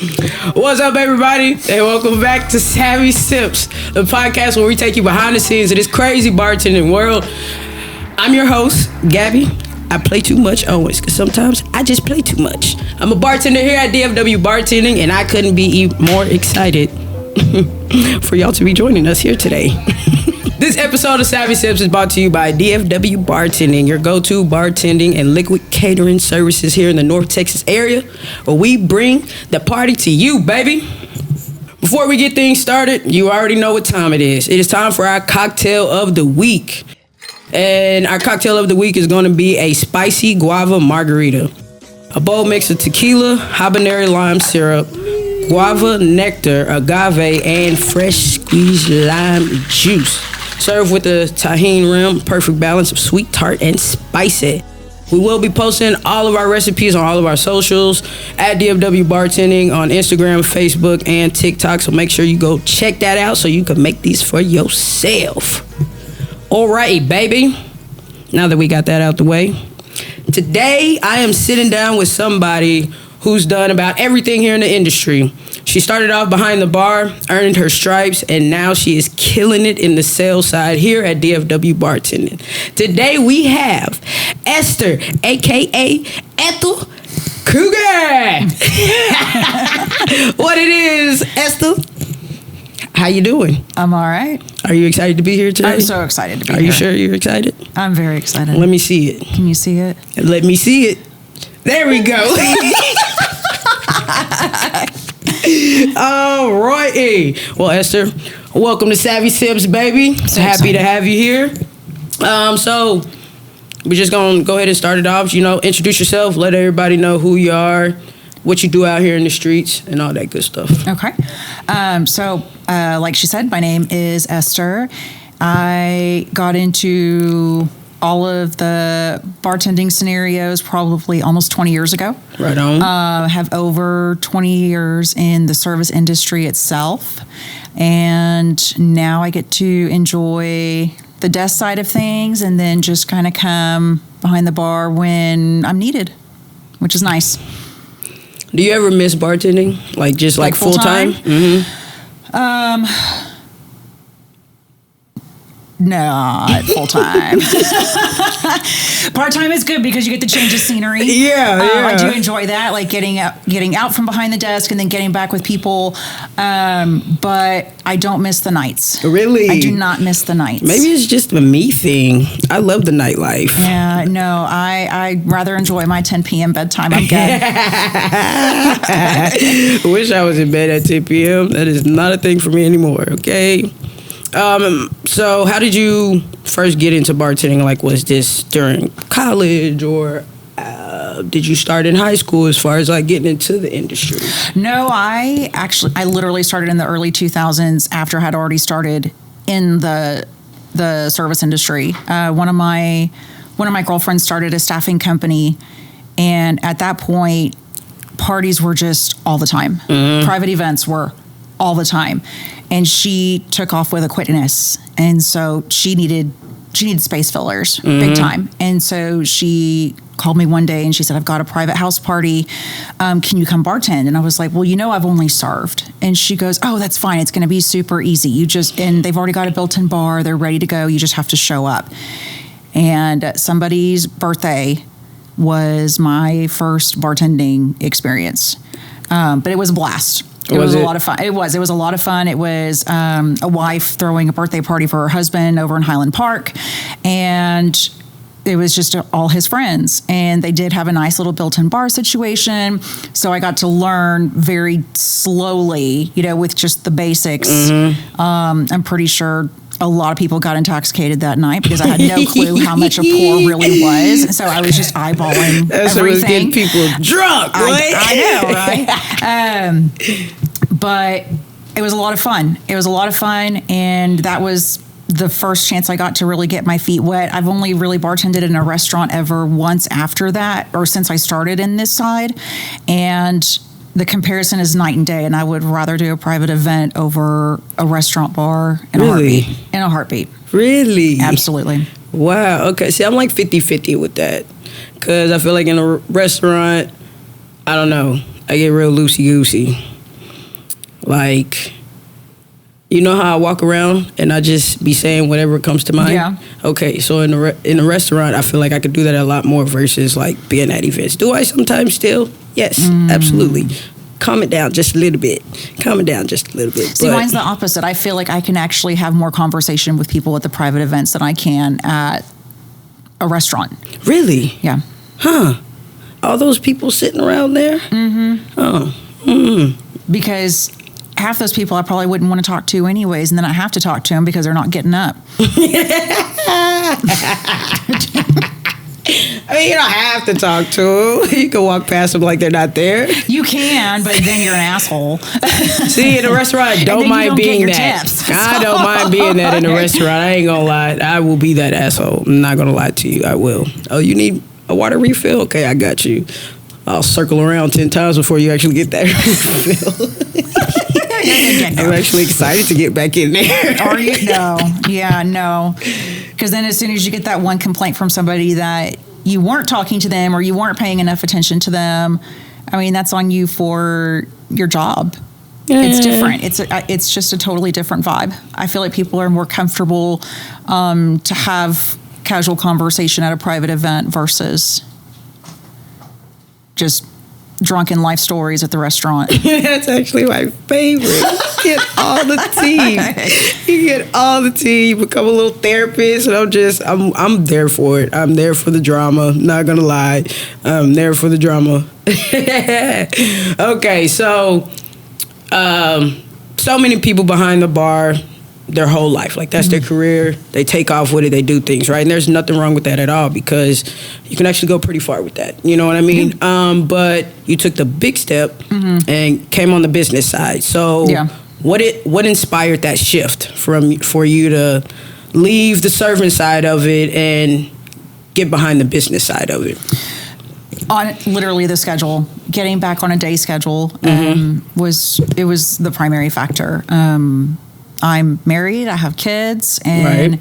What's up, everybody, and welcome back to Savvy Sips, the podcast where we take you behind the scenes of this crazy bartending world. I'm your host, Gabby. I play too much always, because sometimes I just play too much. I'm a bartender here at DFW Bartending, and I couldn't be more excited for y'all to be joining us here today. This episode of Savvy Sips is brought to you by DFW Bartending, your go-to bartending and liquid catering services here in the North Texas area, where we bring the party to you, baby. Before we get things started, you already know what time it is. It is time for our cocktail of the week. And our cocktail of the week is going to be a spicy guava margarita. A bold mix of tequila, habanero lime syrup, guava nectar, agave, and fresh squeezed lime juice. Served with a tahini rim, perfect balance of sweet, tart, and spicy. We will be posting all of our recipes on all of our socials at DFW Bartending on Instagram, Facebook, and TikTok. So make sure you go check that out so you can make these for yourself. All right, baby. Now that we got that out the way, today I am sitting down with somebody who's done about everything here in the industry. She started off behind the bar, earned her stripes, and now she is killing it in the sales side here at DFW Bartending. Today we have Esther, a.k.a. Ethel Cougar. What it is, Esther? How you doing? I'm all right. Are you excited to be here today? I'm so excited to be here. Are you sure you're excited? I'm very excited. Let me see it. Can you see it? Let me see it. There we go. All righty. Well, Esther, welcome to Savvy Sips, baby. So happy excited to have you here. So we're just going to go ahead and start it off. Introduce yourself. Let everybody know who you are, what you do out here in the streets, and all that good stuff. Okay. Like she said, my name is Esther. I got into all of the bartending scenarios probably almost 20 years ago. Right on. Have over 20 years in the service industry itself. And now I get to enjoy the desk side of things and then just kind of come behind the bar when I'm needed, which is nice. Do you ever miss bartending? Like full time? Mm-hmm. Not full time. Part time is good because you get the change of scenery. Yeah. I do enjoy that, like getting out from behind the desk and then getting back with people. But I don't miss the nights. Really? I do not miss the nights. Maybe it's just a me thing. I love the nightlife. Yeah, no, I rather enjoy my 10 p.m. bedtime. I'm good. Wish I was in bed at 10 p.m. That is not a thing for me anymore, okay? So how did you first get into bartending? Like, was this during college or did you start in high school as far as like getting into the industry? No, I literally started in the early 2000s after I had already started in the service industry. One of my girlfriends started a staffing company, and at that point, parties were just all the time. Mm-hmm. Private events were all the time. And she took off with a quickness. And so she needed space fillers, big time. And so she called me one day and she said, I've got a private house party. Can you come bartend? And I was like, well, I've only served. And she goes, oh, that's fine. It's going to be super easy. And they've already got a built-in bar. They're ready to go. You just have to show up. And somebody's birthday was my first bartending experience. But it was a blast. It was a lot of fun. It was a lot of fun. It was a wife throwing a birthday party for her husband over in Highland Park. And it was just all his friends. And they did have a nice little built-in bar situation. So I got to learn very slowly, with just the basics. Mm-hmm. I'm pretty sure a lot of people got intoxicated that night because I had no clue how much a pour really was. So I was just eyeballing everything. Was getting people drunk, right? I know, right? But it was a lot of fun. And that was the first chance I got to really get my feet wet. I've only really bartended in a restaurant ever once after that, or since I started in this side. And the comparison is night and day, and I would rather do a private event over a restaurant bar in a heartbeat. Really? Absolutely. Wow. Okay. See, I'm like 50-50 with that, because I feel like in a restaurant, I don't know, I get real loosey-goosey. like, you know how I walk around and I just be saying whatever comes to mind? Yeah. Okay, so in a restaurant, I feel like I could do that a lot more versus like being at events. Do I sometimes still? Yes, absolutely. Calm it down just a little bit. Calm it down just a little bit. See, mine's the opposite. I feel like I can actually have more conversation with people at the private events than I can at a restaurant. Really? Yeah. Huh. All those people sitting around there? Because half those people I probably wouldn't want to talk to anyways, and then I have to talk to them because they're not getting up. I mean, you don't have to talk to them. You can walk past them like they're not there. You can, but then you're an asshole. See, in a restaurant, I don't mind being that. Tips, I don't mind being that in a restaurant. I ain't gonna lie. I will be that asshole. I'm not gonna lie to you. I will. Oh, you need a water refill? Okay, I got you. I'll circle around 10 times before you actually get that refill. I'm actually excited to get back in there. Are you? No. Yeah, no. Because then as soon as you get that one complaint from somebody that you weren't talking to them or you weren't paying enough attention to them, I mean, that's on you for your job. It's different. It's just a totally different vibe. I feel like people are more comfortable to have casual conversation at a private event versus just drunken life stories at the restaurant. That's actually my favorite. You get all the tea. You get all the tea. You become a little therapist, and I'm there for it. I'm there for the drama. Not gonna lie, I'm there for the drama. Okay, so many people behind the bar their whole life. Like, that's their career. They take off with it. They do things, right? And there's nothing wrong with that at all, because you can actually go pretty far with that. You know what I mean? But you took the big step and came on the business side. So what inspired that shift for you to leave the serving side of it and get behind the business side of it? On literally the schedule, getting back on a day schedule was the primary factor. I'm married, I have kids, and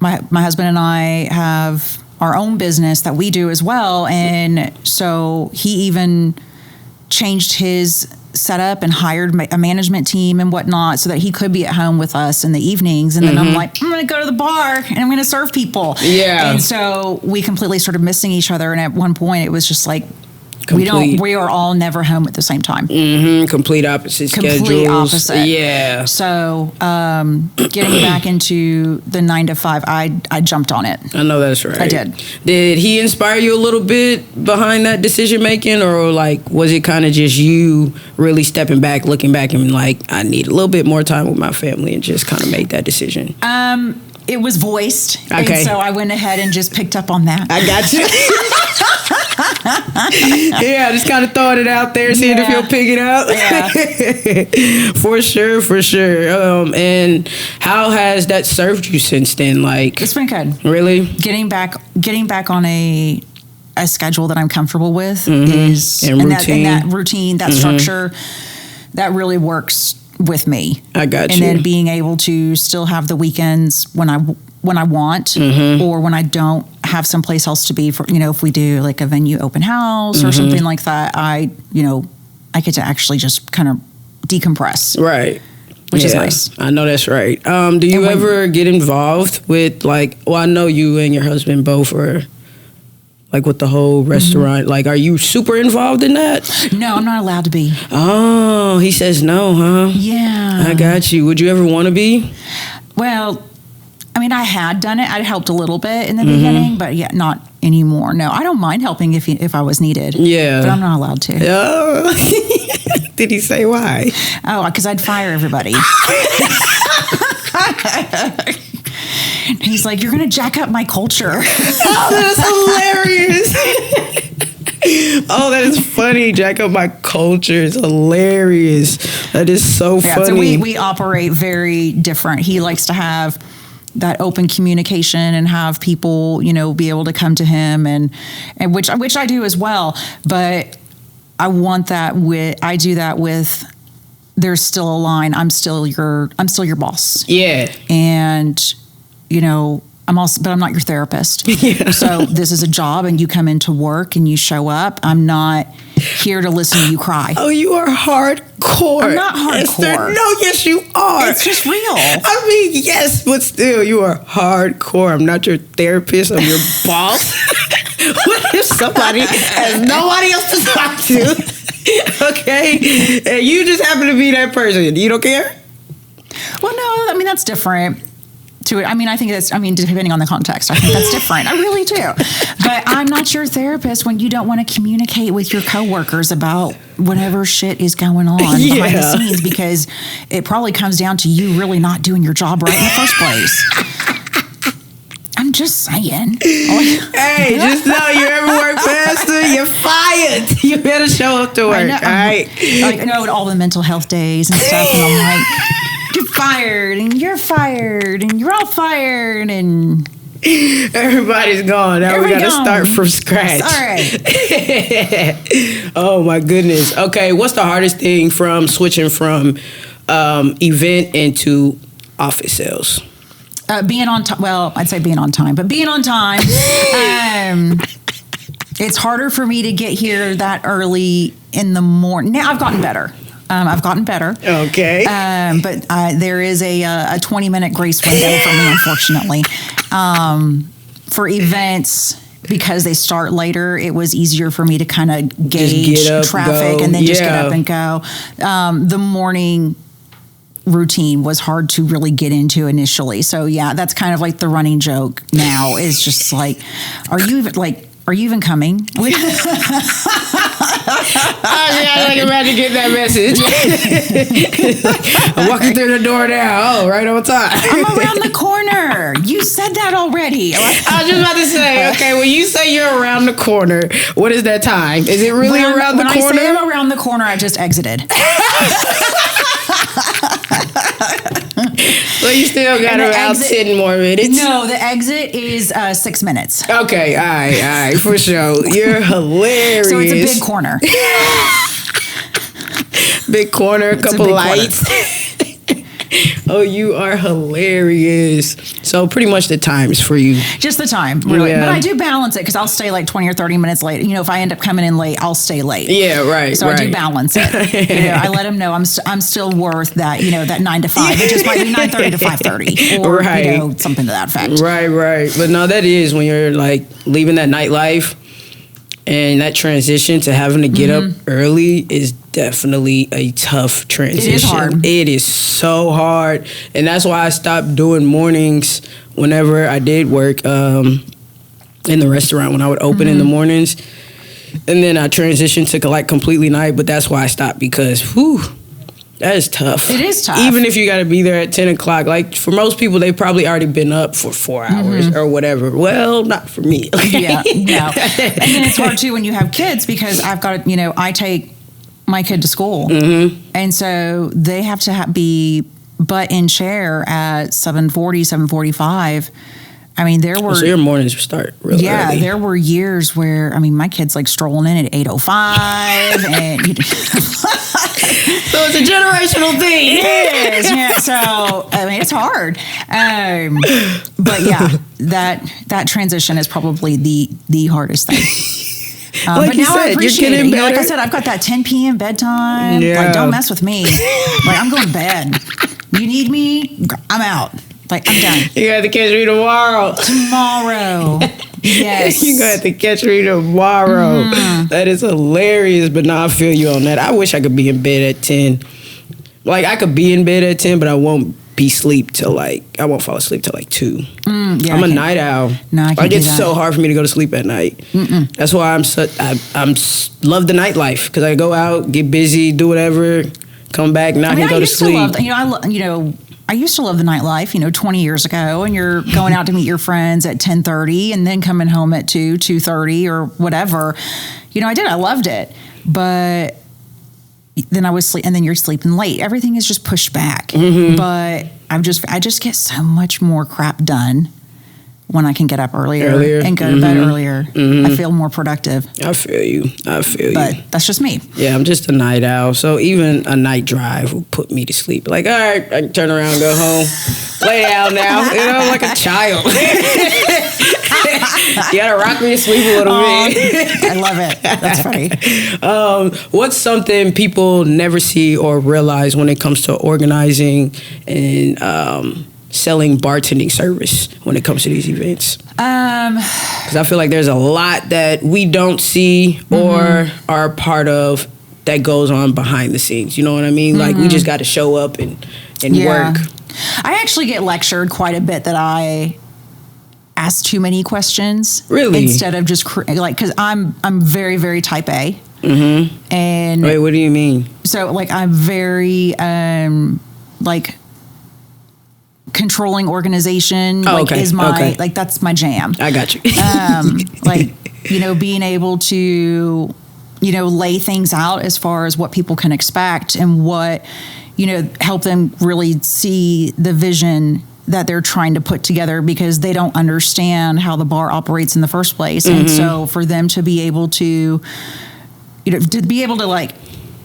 my husband and I have our own business that we do as well. And so he even changed his setup and hired a management team and whatnot so that he could be at home with us in the evenings. And then I'm like, I'm going to go to the bar and I'm going to serve people. Yeah. And so we completely started missing each other. And at one point it was just like, we are all never home at the same time. Complete opposite schedules. Complete opposite. Yeah. So getting back into the 9 to 5, I jumped on it. I know that's right. I did. Did he inspire you a little bit behind that decision making, or like was it kind of just you really stepping back, looking back, and like, I need a little bit more time with my family, and just kind of made that decision? It was voiced. Okay. And so I went ahead and just picked up on that. I got you. Yeah, just kind of throwing it out there, seeing if you'll pick it up. Yeah. For sure. And how has that served you since then? Like, it's been good. Really? Getting back on a schedule that I'm comfortable with is and that routine, that structure, that really works with me. I got you. And then being able to still have the weekends when I want, or when I don't have someplace else to be, for, if we do like a venue open house or something like that, I get to actually just kind of decompress. Right. Which is nice. I know that's right. Do you ever get involved with I know you and your husband both are like with the whole restaurant. Like, are you super involved in that? No, I'm not allowed to be. Oh, he says no, huh? Yeah. I got you. Would you ever want to be? Well, I mean, I had done it. I'd helped a little bit in the beginning, but not anymore. No, I don't mind helping if I was needed. Yeah. But I'm not allowed to. Oh. Did he say why? Oh, because I'd fire everybody. He's like, you're going to jack up my culture. Oh, that is hilarious. Oh, that is funny. Jack up my culture is hilarious. That is so funny. So we operate very different. He likes to have that open communication and have people, be able to come to him and which I do as well. But I want that I do that with, there's still a line. I'm still your boss. Yeah. And, but I'm not your therapist. Yeah. So this is a job, and you come into work and you show up. I'm not here to listen to you cry. Oh, you are hardcore. I'm not hardcore. Esther, no, yes, you are. It's just real. I mean, yes, but still, you are hardcore. I'm not your therapist. I'm your boss. What if somebody has nobody else to talk to? Okay, and you just happen to be that person. You don't care? Well, no, I mean, that's different. I think depending on the context, I think that's different. I really do. But I'm not your therapist when you don't want to communicate with your coworkers about whatever shit is going on behind the scenes, because it probably comes down to you really not doing your job right in the first place. I'm just saying. Hey, just know you ever work faster, you're fired. You better show up to work. All right. I know all the mental health days and stuff, and I'm like, you're fired, and you're fired, and you're all fired, and everybody's gone. Now we got to start from scratch. All right. Oh my goodness. Okay, what's the hardest thing from switching from event into office sales? Being on time. Well, I'd say being on time, but being on time. It's harder for me to get here that early in the morning. Now I've gotten better. Okay. But there is a 20-minute grace window for me, unfortunately. For events, because they start later, it was easier for me to kind of gauge traffic and then just get up and go. The morning routine was hard to really get into initially. So yeah, that's kind of like the running joke now, is just like, are you even coming? Oh, yeah, I can imagine getting that message. I'm walking through the door now. Oh, right on time. I'm around the corner. You said that already. I was just about to say, okay, when you say you're around the corner, what is that time? Is it really around the corner? When I say I'm around the corner, I just exited. So you still got around 10 more minutes? No, the exit is 6 minutes. Okay, all right, for sure. You're hilarious. So it's a big corner. Big corner, a couple lights. Oh, you are hilarious. So pretty much the times for you. Just the time, really. Yeah. But I do balance it, because I'll stay like 20 or 30 minutes late. You know, if I end up coming in late, I'll stay late. Yeah, right. So I do balance it. I let them know I'm still worth that, that 9 to 5. It just might be 9:30 to 5:30. Or, something to that effect. Right. But no, that is when you're like leaving that nightlife. And that transition to having to get up early is definitely a tough transition. It is hard. It is so hard. And that's why I stopped doing mornings whenever I did work in the restaurant, when I would open in the mornings. And then I transitioned to like completely night. But that's why I stopped, because, that is tough. It is tough. Even if you got to be there at 10 o'clock. Like, for most people, they've probably already been up for 4 hours or whatever. Well, not for me. Yeah, no. And then it's hard, too, when you have kids, because I've got, I take my kid to school. And so they have to be butt in chair at 7:40, 7:45. I mean, there were... So your mornings start really early. Yeah, there were years where, my kid's like strolling in at 8:05. And... So it's a generational thing. It is. Yeah, so, it's hard. But yeah, that transition is probably the hardest thing. Like but you now said, I appreciate you're getting it. better. Like I said, I've got that 10 p.m. bedtime. Yeah. Like, don't mess with me. Like, I'm going to bed. You need me? I'm out. Like, I'm done. You got to catch me tomorrow. Yes. You got to catch me tomorrow. That is hilarious. But no, I feel you on that. I wish I could be in bed at 10. Like, I could be in bed at 10, but I won't I won't fall asleep till like 2. Yeah, I'm a night owl. No, I can't do it's that. so hard for me to go to sleep at night. That's why I'm love the nightlife, because I go out, get busy, do whatever, come back, now I can go to sleep. I used to love the nightlife, 20 years ago, and you're going out to meet your friends at 10:30 and then coming home at 2:30 or whatever. I loved it. But then I was sleep, and then you're sleeping late. Everything is just pushed back. But I just get so much more crap done when I can get up earlier. And go to bed earlier. I feel more productive. I feel you. But that's just me. Yeah, I'm just a night owl. So even a night drive will put me to sleep. Like, all right, I can turn around, go home, lay down now. Like a child. You gotta rock me to sleep a little bit. I love it. That's funny. What's something people never see or realize when it comes to organizing and selling bartending service when it comes to these events? Because I feel like there's a lot that we don't see or are part of that goes on behind the scenes. You know what I mean? Like, we just got to show up and work. I actually get lectured quite a bit that I ask too many questions. Really? Instead of just because I'm very, very type A. And wait, what do you mean? So like I'm very controlling organization is my like that's my jam. I got you. Being able to lay things out as far as what people can expect and what help them really see the vision that they're trying to put together, because they don't understand how the bar operates in the first place. And so for them to be able to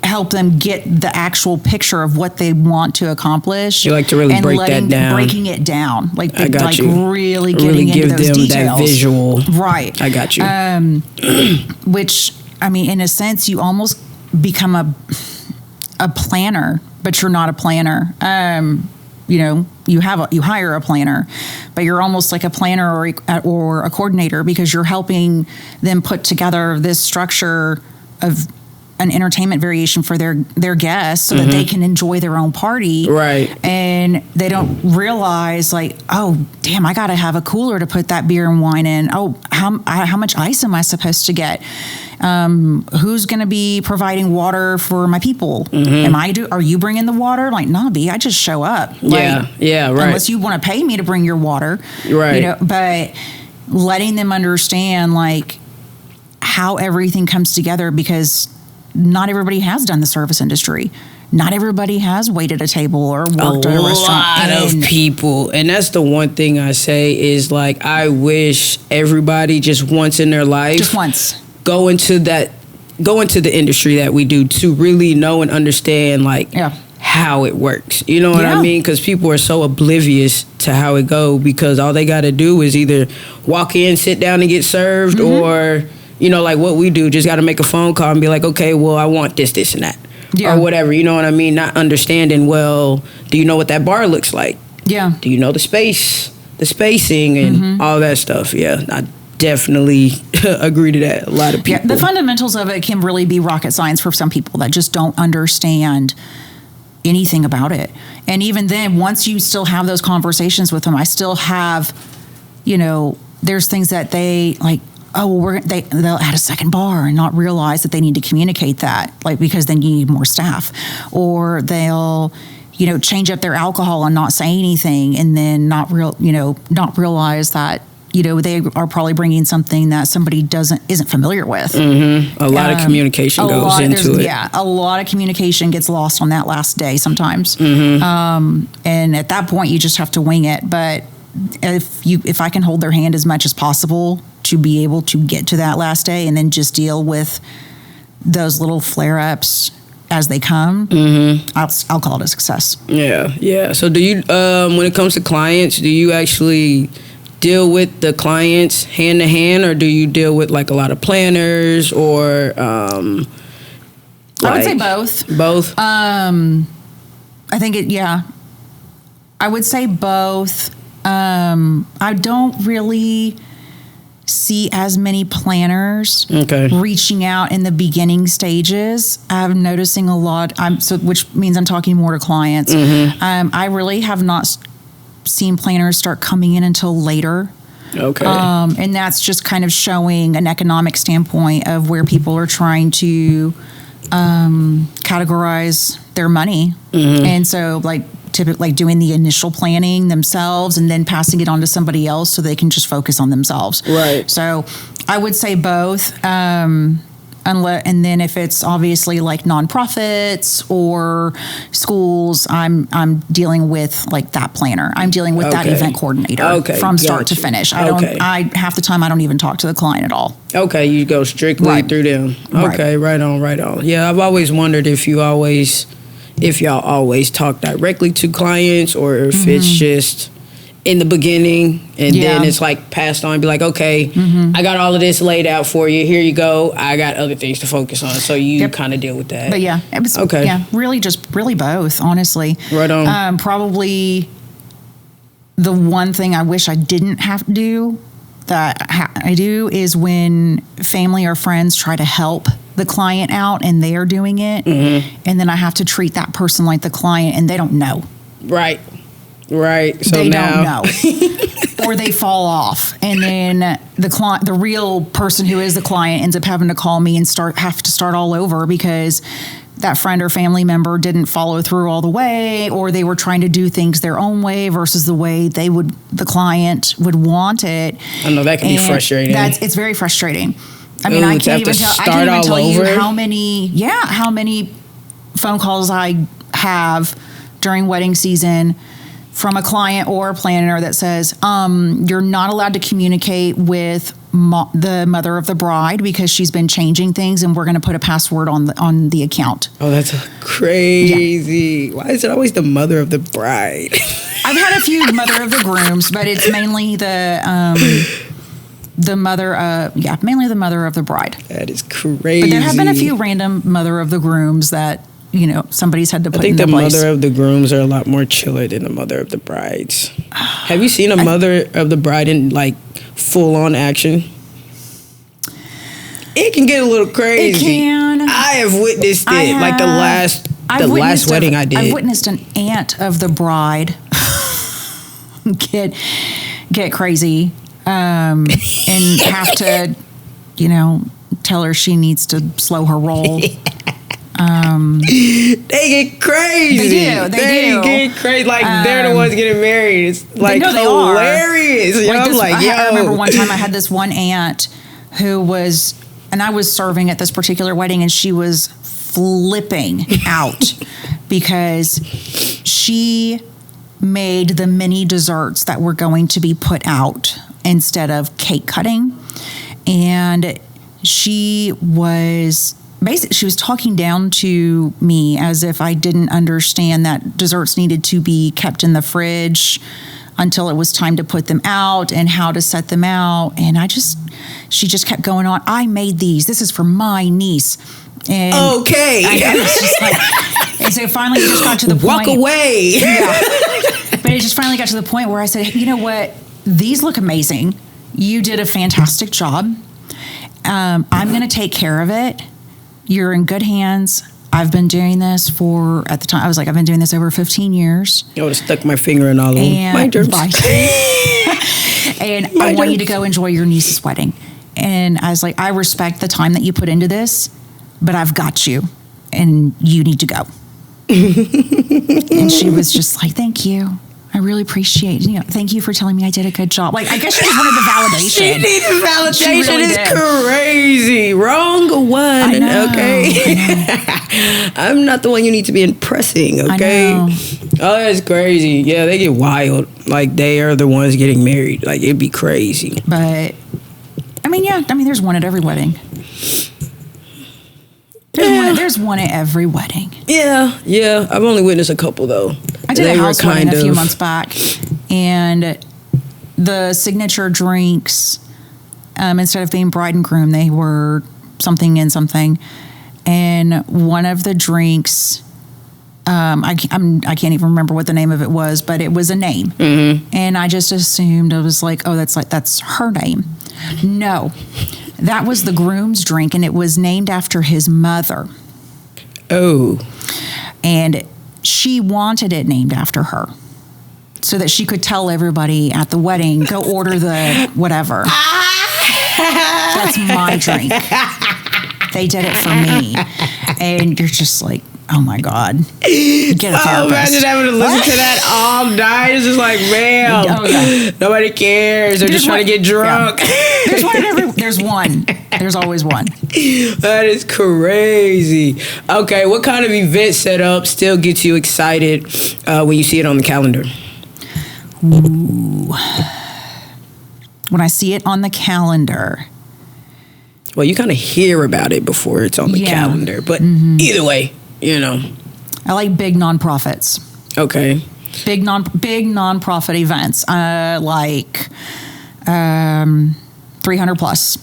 help them get the actual picture of what they want to accomplish. You like to really breaking it down. Like really getting give into those them details. That visual. Right. I got you. Which, I mean, in a sense, you almost become a planner, but you're not a planner. You hire a planner, but you're almost like a planner or a coordinator, because you're helping them put together this structure of an entertainment variation for their guests so that they can enjoy their own party. Right. And they don't realize, like, oh, damn, I got to have a cooler to put that beer and wine in. Oh, how much ice am I supposed to get? Who's going to be providing water for my people? Are you bringing the water? Like, nah, B, I just show up. Yeah, right. Unless you want to pay me to bring your water. Right. But letting them understand, like, how everything comes together, because not everybody has done the service industry. Not everybody has waited a table or worked at a restaurant. A lot of people. And that's the one thing I say is, like, I wish everybody just once in their life. Just once. Go into the industry that we do to really know and understand, like, how it works. You know what I mean? Because people are so oblivious to how it go, because all they got to do is either walk in, sit down and get served, or, like what we do, just got to make a phone call and be like, okay, well, I want this, and that. Or whatever, you know what I mean? Not understanding, well, do you know what that bar looks like? Yeah. Do you know the spacing and all that stuff? Yeah, I definitely agree to that. A lot of people. Yeah, the fundamentals of it can really be rocket science for some people that just don't understand anything about it. And even then, once you still have those conversations with them, I still have, there's things that they like, oh, well, they'll add a second bar and not realize that they need to communicate that, like, because then you need more staff. Or they'll, change up their alcohol and not say anything, and then not realize that, they are probably bringing something that somebody isn't familiar with. A lot of communication goes into it. Yeah, a lot of communication gets lost on that last day sometimes. And at that point, you just have to wing it. But if I can hold their hand as much as possible to be able to get to that last day, and then just deal with those little flare-ups as they come, I'll call it a success. Yeah. So do you, when it comes to clients, do you actually deal with the clients hand to hand, or do you deal with like a lot of planners, or I would say both. Both? I think I would say both. I don't really see as many planners reaching out in the beginning stages. I'm noticing a lot, which means I'm talking more to clients. I really have not seen planners start coming in until later. And that's just kind of showing an economic standpoint of where people are trying to categorize their money. And so, like, typically, like, doing the initial planning themselves and then passing it on to somebody else so they can just focus on themselves. Right. So I would say both. And then if it's obviously like nonprofits or schools, I'm dealing with like that planner. I'm dealing with that event coordinator from start to finish. I half the time I don't even talk to the client at all. Okay, you go strictly through them. Okay, right on. Yeah, I've always wondered if y'all always talk directly to clients or if it's just in the beginning and then it's like passed on, be like, okay, I got all of this laid out for you. Here you go. I got other things to focus on. So you kind of deal with that. But yeah, it was really both, honestly. Right on. Probably the one thing I wish I didn't have to do that I do is when family or friends try to help the client out and they're doing it, and then I have to treat that person like the client and they don't know. Right. So they now don't know, or they fall off, and then the real person who is the client ends up having to call me and have to start all over because that friend or family member didn't follow through all the way, or they were trying to do things their own way versus the way the client would want it. I know that can be frustrating. It's very frustrating. I mean, I can't even tell you how many phone calls I have during wedding season from a client or a planner that says, you're not allowed to communicate with the mother of the bride because she's been changing things and we're going to put a password on the account. Oh, that's crazy. Yeah. Why is it always the mother of the bride? I've had a few mother of the grooms, but it's mainly the mother of the bride. That is crazy. But there have been a few random mother of the grooms that, somebody's had to put in their place. I think the mother of the grooms are a lot more chiller than the mother of the brides. Have you seen a mother of the bride in like full on action? It can get a little crazy. It can. I have witnessed it. Like the last wedding I did. I've witnessed an aunt of the bride get crazy and have to, tell her she needs to slow her roll. They get crazy. They do. Get crazy. Like they're the ones getting married. It's like hilarious. I remember one time I had this one aunt who was, and I was serving at this particular wedding, and she was flipping out because she made the mini desserts that were going to be put out instead of cake cutting, and she was talking down to me as if I didn't understand that desserts needed to be kept in the fridge until it was time to put them out and how to set them out. And she just kept going on. I made these. This is for my niece. And okay. I was just like, and so finally it just got to the point. Walk away. Yeah. But it just finally got to the point where I said, you know what? These look amazing. You did a fantastic job. I'm going to take care of it. You're in good hands. I've been doing this at the time, I was like, I've been doing this over 15 years. I would have stuck my finger in all of them. My germs. And I want you to go enjoy your niece's wedding. And I was like, I respect the time that you put into this, but I've got you, and you need to go. And she was just like, thank you. I really appreciate it. Thank you for telling me I did a good job. Like, I guess she just wanted the validation. She needed validation. Really it's crazy. Wrong one. I know, okay. I'm not the one you need to be impressing. Okay. I know. Oh, that's crazy. Yeah, they get wild. Like, they are the ones getting married. Like, it'd be crazy. But, there's one at every wedding. There's one at every wedding. Yeah. I've only witnessed a couple, though. I did a house wedding a few months back, and the signature drinks, instead of being bride and groom, they were something and something. And one of the drinks, I can't even remember what the name of it was, but it was a name. Mm-hmm. And I just assumed, it was like, oh, that's her name. No, that was the groom's drink, and it was named after his mother. Oh. And she wanted it named after her so that she could tell everybody at the wedding, go order the whatever. That's my drink. They did it for me. And you're just like, oh my God. Get a therapist. Imagine having to listen to that all night. It's just like, man, nobody cares. They're just trying to get drunk. Yeah. There's one. There's always one. That is crazy. Okay, what kind of event setup still gets you excited when you see it on the calendar? Ooh. When I see it on the calendar. Well, you kind of hear about it before it's on the calendar, but either way, you know. I like big nonprofits. Okay. Big nonprofit events, like 300 plus.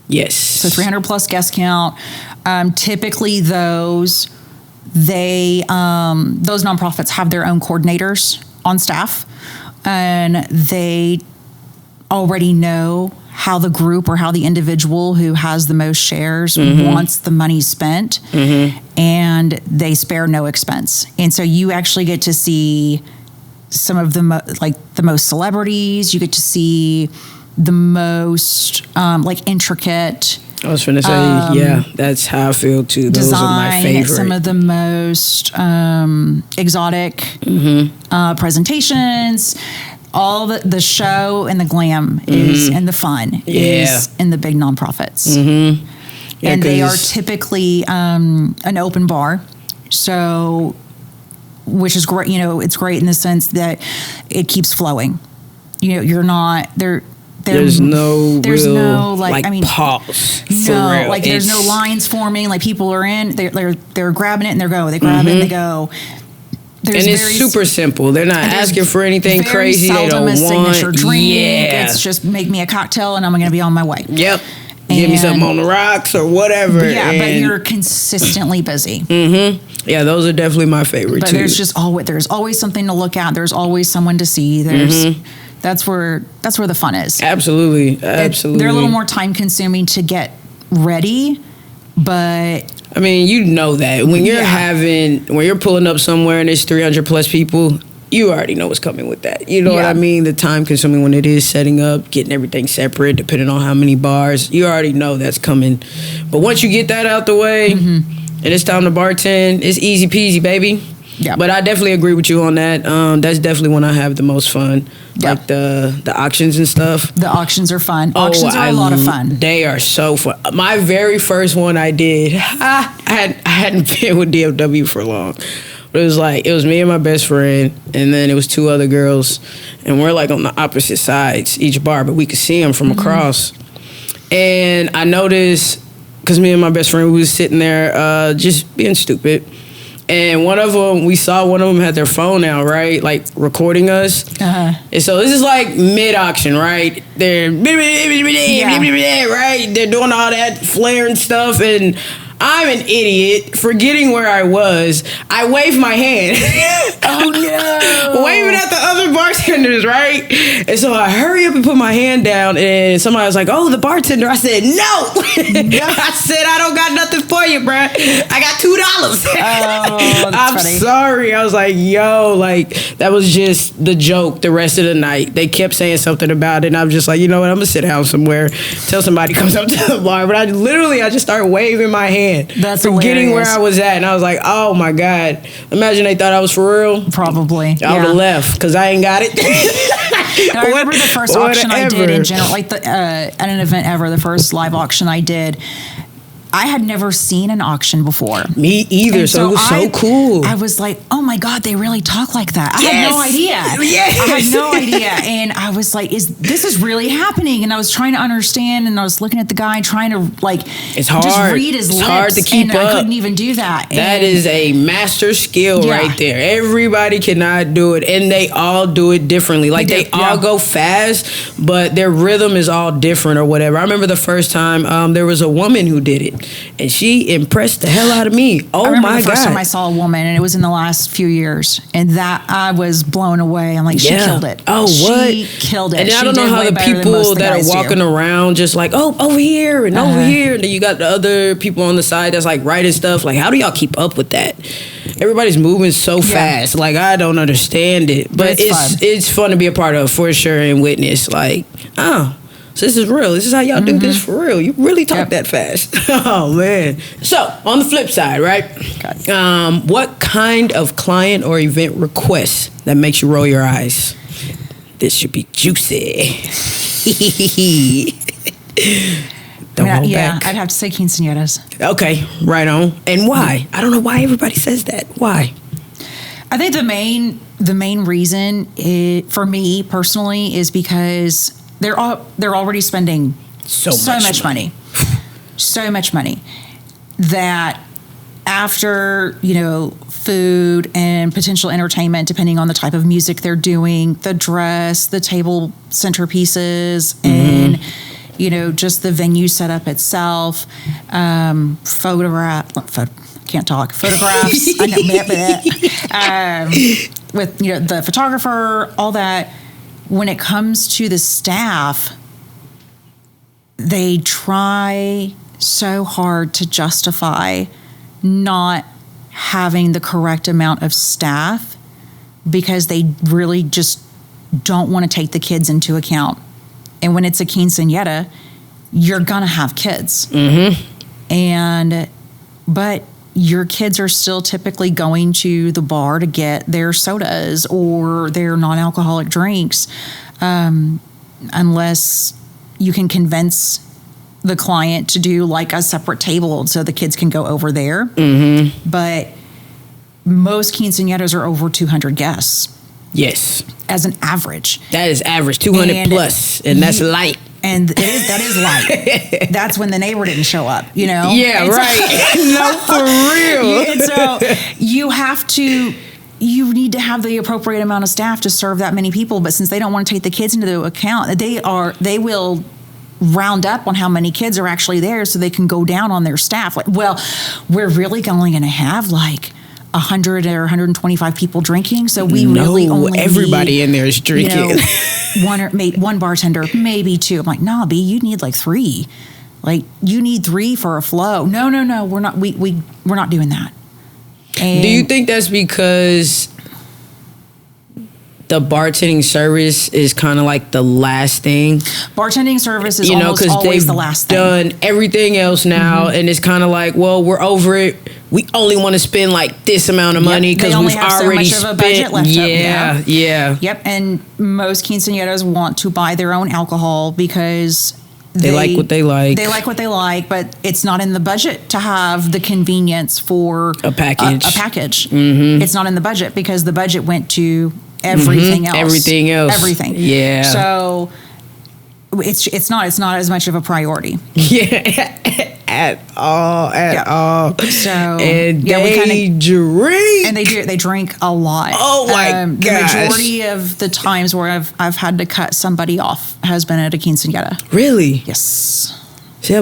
Yes. So 300 plus guest count. Typically, those nonprofits have their own coordinators on staff, and they already know how the group or how the individual who has the most shares wants the money spent, and they spare no expense. And so you actually get to see some of the most celebrities. You get to see the most intricate. I was going to say, that's how I feel too. Those design, are my favorite. Some of the most exotic presentations. All the show and the glam is and the fun is in the big nonprofits. Yeah, and they are typically an open bar. So, which is great. You know, it's great in the sense that it keeps flowing. You know, you're not there. There's no pause. No, like there's no lines forming. Like people are in, they're grabbing it and they go. They grab it and they go. And it's super simple. They're not asking for anything crazy. They don't want signature drink. It's just make me a cocktail and I'm going to be on my way. Yep. Give me something on the rocks or whatever. But you're consistently busy. Yeah, those are definitely my favorite too. But there's always something to look at. There's always someone to see. That's where the fun is. Absolutely. They're a little more time consuming to get ready, but I mean, you know that when you're pulling up somewhere and there's 300 plus people, you already know what's coming with that. You know what I mean? The time consuming when it is setting up, getting everything separate, depending on how many bars, you already know that's coming. But once you get that out the way and it's time to bartend, it's easy peasy, baby. Yeah. But I definitely agree with you on that. That's definitely when I have the most fun. Like the auctions and stuff. The auctions are fun. Auctions are a lot of fun. They are so fun. My very first one I did, I hadn't been with DFW for long. But it was me and my best friend, and then it was two other girls, and we're like on the opposite sides each bar, but we could see them from across. And I noticed, because me and my best friend, we was sitting there just being stupid. And we saw one of them had their phone out, right? Like recording us. And so this is like mid-auction, right? They're, right? They're doing all that flaring stuff. And I'm an idiot, forgetting where I was. I waved my hand. Oh, no. Waving at the other bartenders, right? And so I hurry up and put my hand down, and somebody was like, oh, the bartender. I said, no. I said, I don't got nothing for you, bruh. I got $2. Oh, I'm funny. sorry. I was like, yo, that was just the joke the rest of the night. They kept saying something about it, and I'm just like, you know what? I'm going to sit down somewhere till somebody comes up to the bar. But I just started waving my hand. That's forgetting hilarious. where I was at, and I was like, "Oh my God!" Imagine they thought I was for real. Probably, I would have left because I ain't got it. I remember the first auction I did in general, at an event ever. The first live auction I did. I had never seen an auction before. Me either. And so it was so cool. I was like, oh my God, they really talk like that. I had no idea. Yes. I had no idea. And I was like, this is really happening? And I was trying to understand, and I was looking at the guy trying to it's hard. Just read his lips. It's hard to keep and up. I couldn't even do that. That is a master skill right there. Everybody cannot do it, and they all do it differently. They all go fast, but their rhythm is all different or whatever. I remember the first time there was a woman who did it. And she impressed the hell out of me. Oh, my God. I remember the first time I saw a woman, and it was in the last few years. And that, I was blown away. I'm like, she killed it. Oh, what? She killed it. And I don't know how the people that are walking around just like, oh, over here and over here. And then you got the other people on the side that's like writing stuff. Like, how do y'all keep up with that? Everybody's moving so fast. Like, I don't understand it. But it's fun to be a part of, for sure, and witness. Like, So this is real. This is how y'all do this for real. You really talk that fast. Oh, man. So, on the flip side, right? Okay. What kind of client or event request that makes you roll your eyes? This should be juicy. Don't hold back. I'd have to say quinceañeras. Okay, right on. And why? I don't know why everybody says that. Why? I think the main reason for me personally is because they're already spending so much money. So much money that after, food and potential entertainment, depending on the type of music they're doing, the dress, the table centerpieces, and just the venue setup itself, photographs. I know, with the photographer, all that. When it comes to the staff, they try so hard to justify not having the correct amount of staff because they really just don't want to take the kids into account. And when it's a quinceañera, you're gonna have kids, but your kids are still typically going to the bar to get their sodas or their non-alcoholic drinks, unless you can convince the client to do like a separate table so the kids can go over there. But most quinceañeras are over 200 guests. Yes. As an average. That is average, 200 plus, and that's light. And that is light. That's when the neighbor didn't show up, Yeah, and right. No, for real. And so you need to have the appropriate amount of staff to serve that many people. But since they don't want to take the kids into account, they will round up on how many kids are actually there so they can go down on their staff. Like, well, we're really only going to have like 100 or 125 people drinking, so we really only everybody need, in there is drinking. One bartender, maybe two. I'm like, nah, B, you need like 3. Like, you need 3 for a flow. No, we're not. We're not doing that. And do you think that's because the bartending service is kind of like the last thing? Bartending service is almost always the last thing. Done everything else now, and it's kind of like, well, we're over it. We only want to spend like this amount of money because we've already so much of a budget left up. Yeah. Yep. And most quinceañeras want to buy their own alcohol because they like what they like. They like what they like, but it's not in the budget to have the convenience for a package. A package. It's not in the budget because the budget went to everything else. Everything. Yeah. So it's not as much of a priority. Yeah. At all. So and they drink. And they drink a lot. Oh my gosh. The majority of the times where I've had to cut somebody off has been at a quinceañera. Really? Yes. See,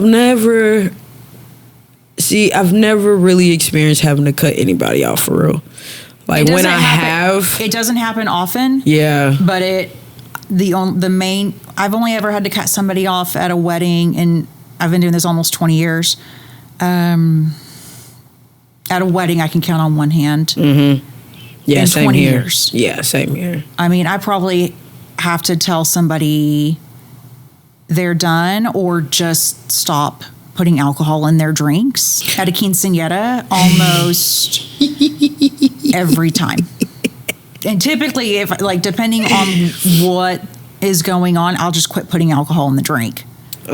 I've never really experienced having to cut anybody off for real. Like when I have, it doesn't happen often. Yeah. But I've only ever had to cut somebody off at a wedding, and I've been doing this almost 20 years. At a wedding, I can count on one hand. Yeah, same 20 here. Years. Yeah, same here. I mean, I probably have to tell somebody they're done or just stop putting alcohol in their drinks at a quinceañera almost every time. And typically, depending on what is going on, I'll just quit putting alcohol in the drink.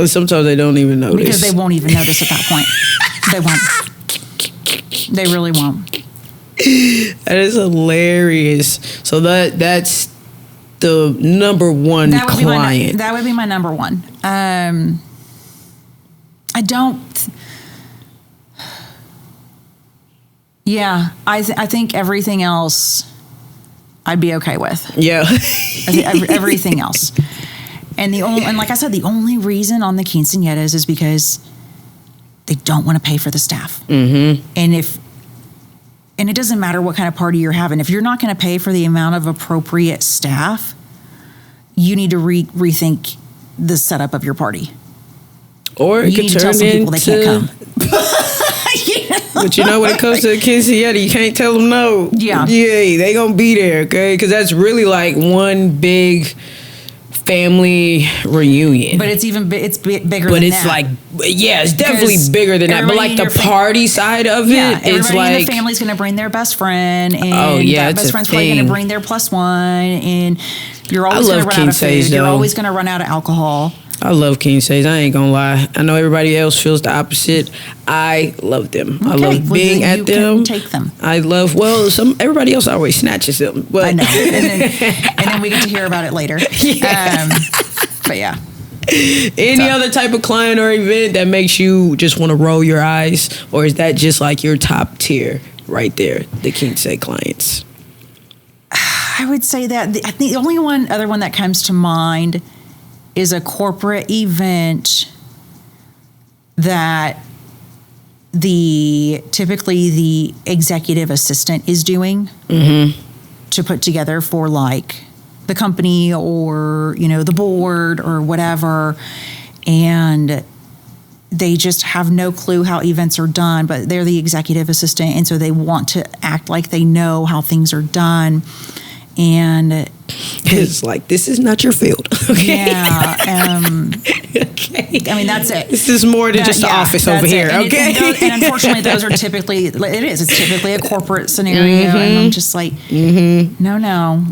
Sometimes they don't even notice. Because they won't even notice at that point. They won't. They really won't. That is hilarious. So that's the number one client. That would be my number one. I don't. Yeah, I think everything else I'd be okay with. Yeah. Everything else. And like I said, the only reason on the quinceañeras is because they don't want to pay for the staff. And it doesn't matter what kind of party you're having. If you're not going to pay for the amount of appropriate staff, you need to rethink the setup of your party. Or it could turn into they can't come. But when it comes to a quinceañera, you can't tell them no. Yeah, they gonna be there, okay? Because that's really like one big family reunion. But it's even it's bigger than that. But it's like, yeah, it's definitely bigger than that. But like the party side of it, it's like in the family's going to bring their best friend, and that best friend's probably going to bring their plus one, and you're always going to run out of food. You're always going to run out of alcohol. I love King Says. I ain't gonna lie. I know everybody else feels the opposite. I love them. Okay. I love being at them. Take them. I love. Everybody else always snatches them. But I know. And then we get to hear about it later. Yeah. But yeah. Any other type of client or event that makes you just want to roll your eyes, or is that just like your top tier right there? The King Say clients. I would say that I think the only other one that comes to mind is a corporate event that typically the executive assistant is doing to put together for like the company or, the board or whatever. And they just have no clue how events are done, but they're the executive assistant. And so they want to act like they know how things are done. And it's like, this is not your field. Okay. Yeah. Okay. I mean, that's it. This is more than just the office over here. Okay. And unfortunately, those are typically, it's typically a corporate scenario. And I'm just like, no.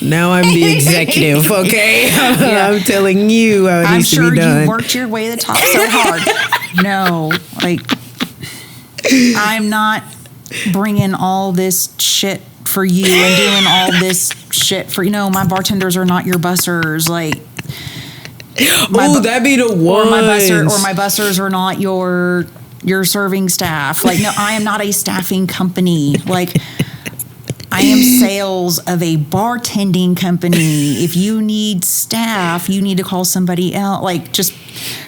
Now I'm the executive, okay? I'm telling you how it needs to be done. I'm sure you worked your way to the top so hard. No, like, I'm not bringing all this shit for you and doing all this shit for, my bartenders are not your bussers. Like, that'd be the one. Or my bussers are not your serving staff. Like, no, I am not a staffing company. Like, I am sales of a bartending company. If you need staff, you need to call somebody else. Like, just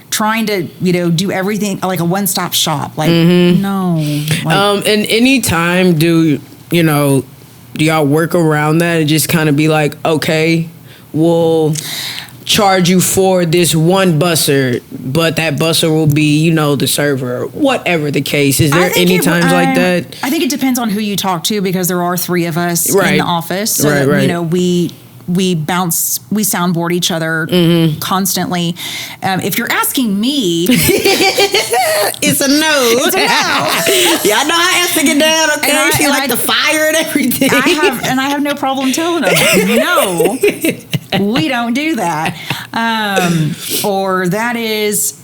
trying to, do everything like a one-stop shop. Like, no. Like, and any time do y'all work around that and just kind of be like, okay, we'll charge you for this one busser, but that busser will be, the server, or whatever the case. Is there any times like that? I think it depends on who you talk to, because there are three of us in the office. So that, we soundboard each other constantly. If you're asking me, it's a no. It's a no. Yeah, I know how Esther get down. Okay, she like the fire and everything. I have no problem telling them, no, we don't do that. Or that is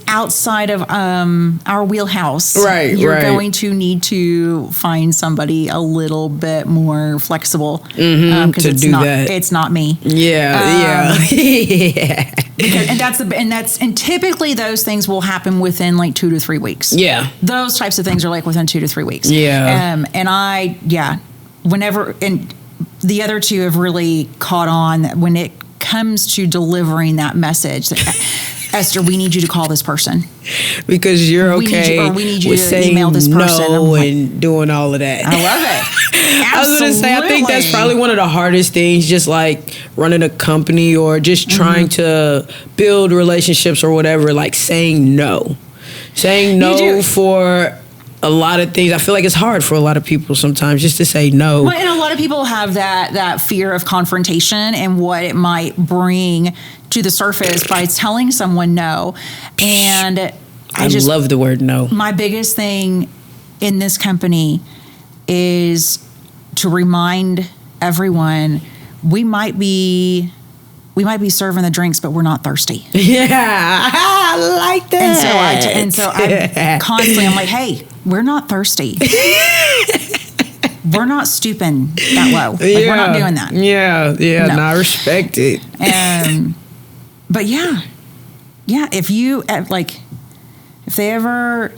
outside of our wheelhouse. Right. You're going to need to find somebody a little bit more flexible because it's not me. Yeah. And typically those things will happen within like 2 to 3 weeks. Yeah. Those types of things are like within 2 to 3 weeks. Yeah. Whenever, and the other two have really caught on that when it comes to delivering that message, Esther, we need you to call this person because you're okay. We need you to email this person. No, and doing all of that. I love it. I was going to say, I think that's probably one of the hardest things, just like running a company or just trying to build relationships or whatever, like saying no for a lot of things. I feel like it's hard for a lot of people sometimes just to say no. Well, and a lot of people have that fear of confrontation and what it might bring to the surface by telling someone no. And I love the word no. My biggest thing in this company is to remind everyone we might be serving the drinks, but we're not thirsty. Yeah, I like that. And so I'm constantly, I'm like, hey, we're not thirsty. We're not stooping that low. Like, we're not doing that. Yeah. No. And I respect it. But yeah. If you if they ever,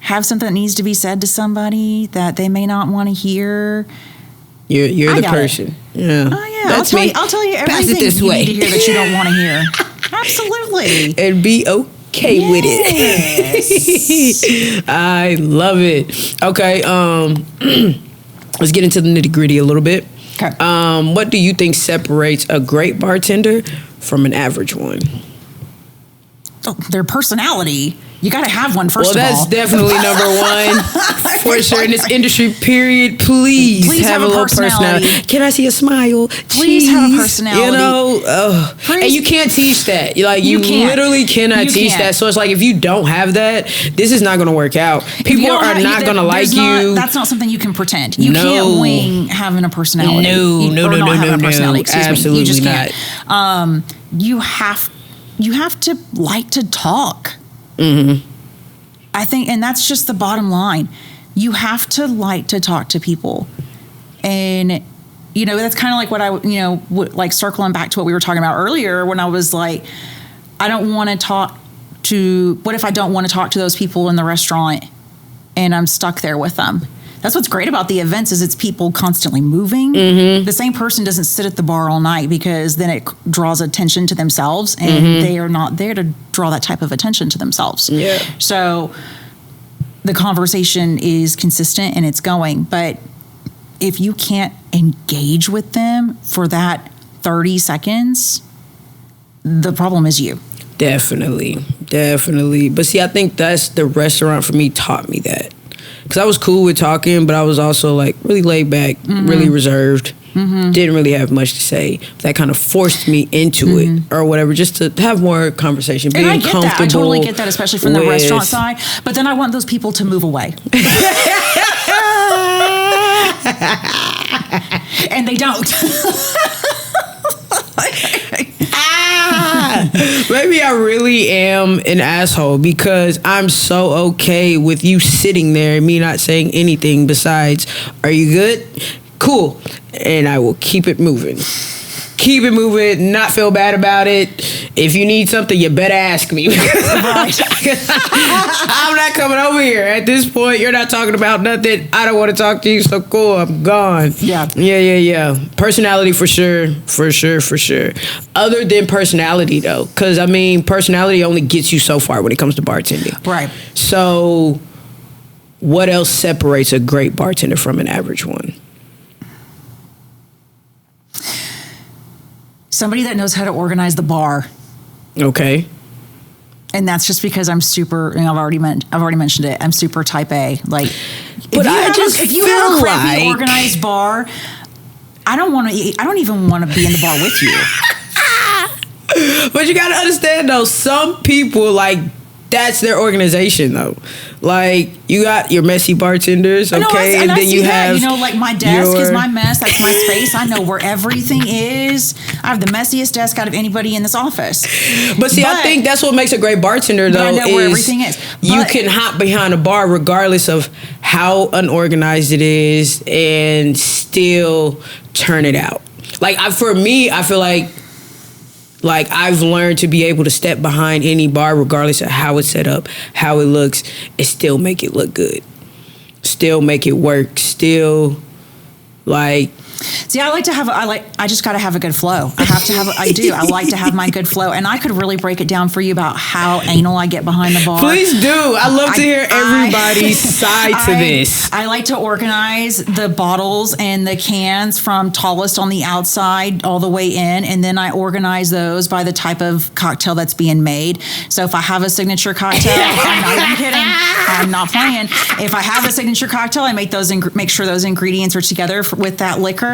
have something that needs to be said to somebody that they may not want to hear, you're the person. Yeah. Oh yeah. I'll tell you everything you need to hear that you don't want to hear. Absolutely. And be okay with it. I love it. Okay. Let's get into the nitty-gritty a little bit. Okay. What do you think separates a great bartender from an average one? their personality. You got to have one first of all. Well, that's definitely number one for sure in this industry, period. Please have a little personality. Can I see a smile? Please have a personality. You know, and you can't teach that. Like, you literally cannot teach that. So it's like, if you don't have that, this is not going to work out. People are not going to like you. That's not something you can pretend. You can't wing having a personality. No. Absolutely You just not. can't. You have to like to talk. Mm-hmm. I think, and that's just the bottom line. You have to like to talk to people. And, you know, that's kind of like what like circling back to what we were talking about earlier when I was like, what if I don't want to talk to those people in the restaurant and I'm stuck there with them? That's what's great about the events is it's people constantly moving. Mm-hmm. The same person doesn't sit at the bar all night because then it draws attention to themselves and they are not there to draw that type of attention to themselves. Yeah. So the conversation is consistent and it's going. But if you can't engage with them for that 30 seconds, the problem is you. Definitely. But see, I think that's the restaurant for me taught me that. Because I was cool with talking, but I was also like really laid back, really reserved. Didn't really have much to say. That kind of forced me into it or whatever, just to have more conversation, being comfortable. That. I totally get that, especially from the restaurant side. But then I want those people to move away. And they don't. Maybe I really am an asshole because I'm so okay with you sitting there and me not saying anything besides, are you good? Cool. And I will keep it moving. Not feel bad about it. If you need something, you better ask me. Right. I'm not coming over here. At this point, you're not talking about nothing. I don't want to talk to you, so cool, I'm gone. Yeah. Personality for sure. Other than personality, though, because, I mean, personality only gets you so far when it comes to bartending. Right. So what else separates a great bartender from an average one? Somebody that knows how to organize the bar. Okay. And that's just because I'm super, I've already mentioned it. I'm super type A. Like, but if you have a crappy organized bar, I don't even want to be in the bar with you. But you got to understand though, some people like, that's their organization though. Like, you got your messy bartenders, okay, and then you have, like my desk is my mess. That's my space. I know where everything is. I have the messiest desk out of anybody in this office. But see, I think that's what makes a great bartender though. I know where everything is. You can hop behind a bar regardless of how unorganized it is and still turn it out. Like, for me, I feel like I've learned to be able to step behind any bar regardless of how it's set up, how it looks, and still make it look good. Still make it work. Still, like... See, I just got to have a good flow. I like to have my good flow. And I could really break it down for you about how anal I get behind the bar. Please do. I love to hear everybody's side to this. I like to organize the bottles and the cans from tallest on the outside all the way in. And then I organize those by the type of cocktail that's being made. So if I have a signature cocktail, I'm not even kidding. I'm not playing. If I have a signature cocktail, I make sure those ingredients are together with that liquor.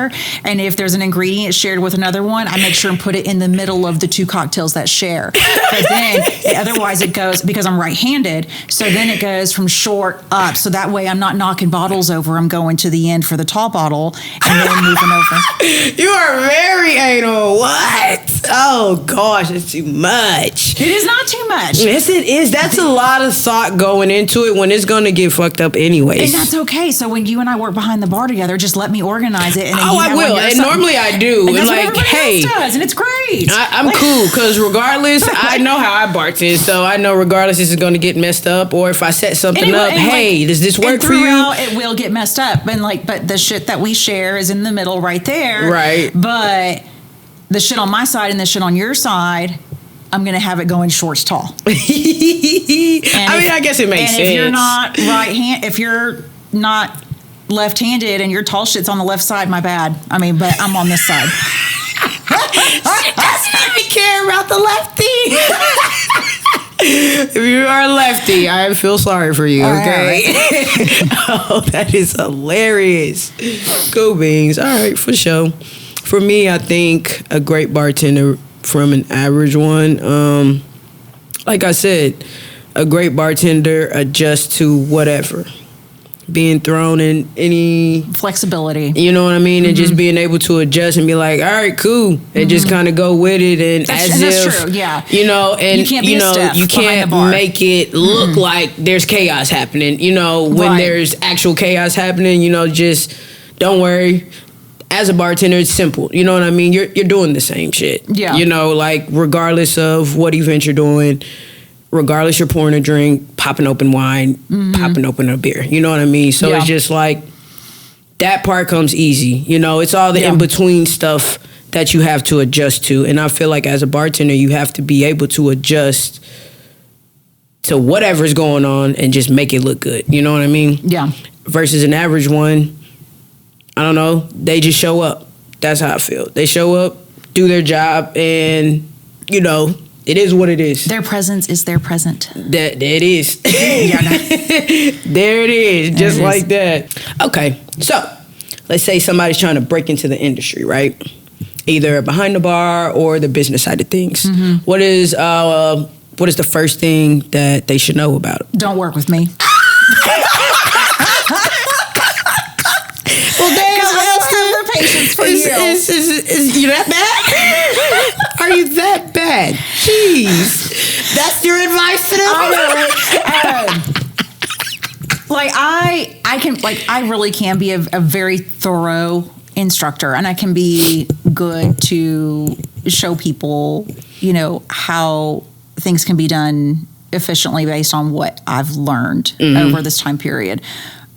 And if there's an ingredient shared with another one, I make sure and put it in the middle of the two cocktails that share. But then otherwise it goes, because I'm right-handed, so then it goes from short up. So that way I'm not knocking bottles over. I'm going to the end for the tall bottle and then moving over. You are very anal. What? Oh gosh, it's too much. It is not too much. Yes, it is. That's a lot of thought going into it when it's going to get fucked up anyways. And that's okay. So when you and I work behind the bar together, just let me organize it. And then I will. And normally I do. And that's like, what everybody else does, and it's great. I'm cool because regardless, I know how I bartend, so I know regardless this is going to get messed up, or if I set something up, hey, does this work for you? It will get messed up, and but the shit that we share is in the middle right there. Right. But the shit on my side and the shit on your side, I'm going to have it going shorts tall. I guess it makes sense. If you're not if you're not left-handed and your tall shit's on the left side, my bad. But I'm on this side. She doesn't even care about the lefty. If you are a lefty, I feel sorry for you, okay? Oh, that is hilarious. Cool beans. All right, for sure. For me, I think a great bartender from an average one, like I said, a great bartender adjusts to whatever. Being thrown in any flexibility, you know what I mean, and just being able to adjust and be like, all right, cool, and just kind of go with it, and that's true, yeah. You know, and you can't make it look like there's chaos happening. You know, when there's actual chaos happening, you know, just don't worry. As a bartender, it's simple. You know what I mean? You're doing the same shit. Yeah. You know, like regardless of what event you're doing. Regardless, you're pouring a drink, popping open wine, popping open a beer. You know what I mean? So it's just like, that part comes easy. You know, it's all the in-between stuff that you have to adjust to. And I feel like as a bartender, you have to be able to adjust to whatever's going on and just make it look good. You know what I mean? Yeah. Versus an average one, I don't know, they just show up. That's how I feel. They show up, do their job, and, you know, it is what it is. Their presence is their present. There it is. There it is, just like that. Okay, so let's say somebody's trying to break into the industry, right? Either behind the bar or the business side of things. What is the first thing that they should know about it? Don't work with me. Well, damn, I don't have the patience for you. Is you that bad? Are you that bad? Jeez, that's your advice to them. I really can be a very thorough instructor, and I can be good to show people, you know, how things can be done efficiently based on what I've learned over this time period.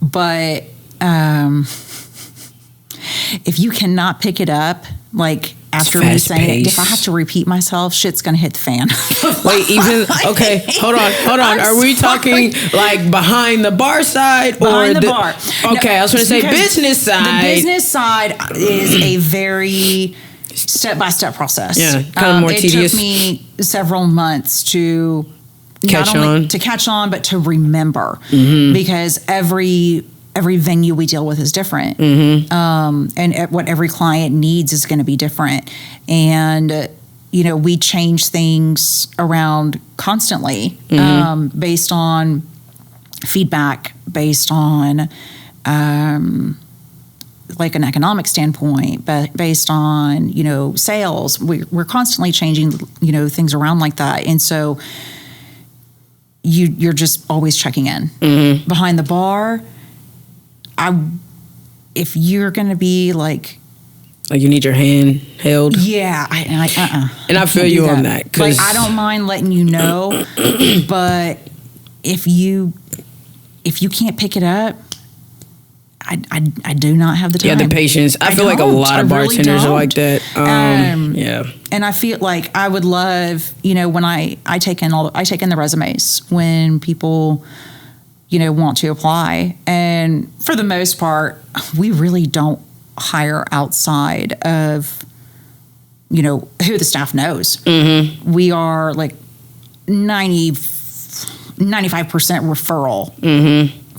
But if you cannot pick it up, like after me saying it, if I have to repeat myself, shit's gonna hit the fan. Wait, even okay, hold on. Are we talking like behind the bar side or the bar? Okay, no, I was going to say business side. The business side is a very step-by-step process. Yeah, kind of more tedious. It took me several months to catch on, but to remember, because every venue we deal with is different. And what every client needs is going to be different. And, you know, we change things around constantly, based on feedback, based on, like an economic standpoint, but based on, you know, sales. We're constantly changing, you know, things around like that. And so you're just always checking in. Behind the bar, if you're going to be like you need your hand held. Yeah. And I feel you on that. Like, I don't mind letting you know, but if you can't pick it up, I do not have the time. Yeah, the patience. I feel like a lot of bartenders are like that. Yeah. And I feel like I would love, you know, when I take in the resumes when people, you know, want to apply. And for the most part, we really don't hire outside of, you know, who the staff knows. We are like 95% referral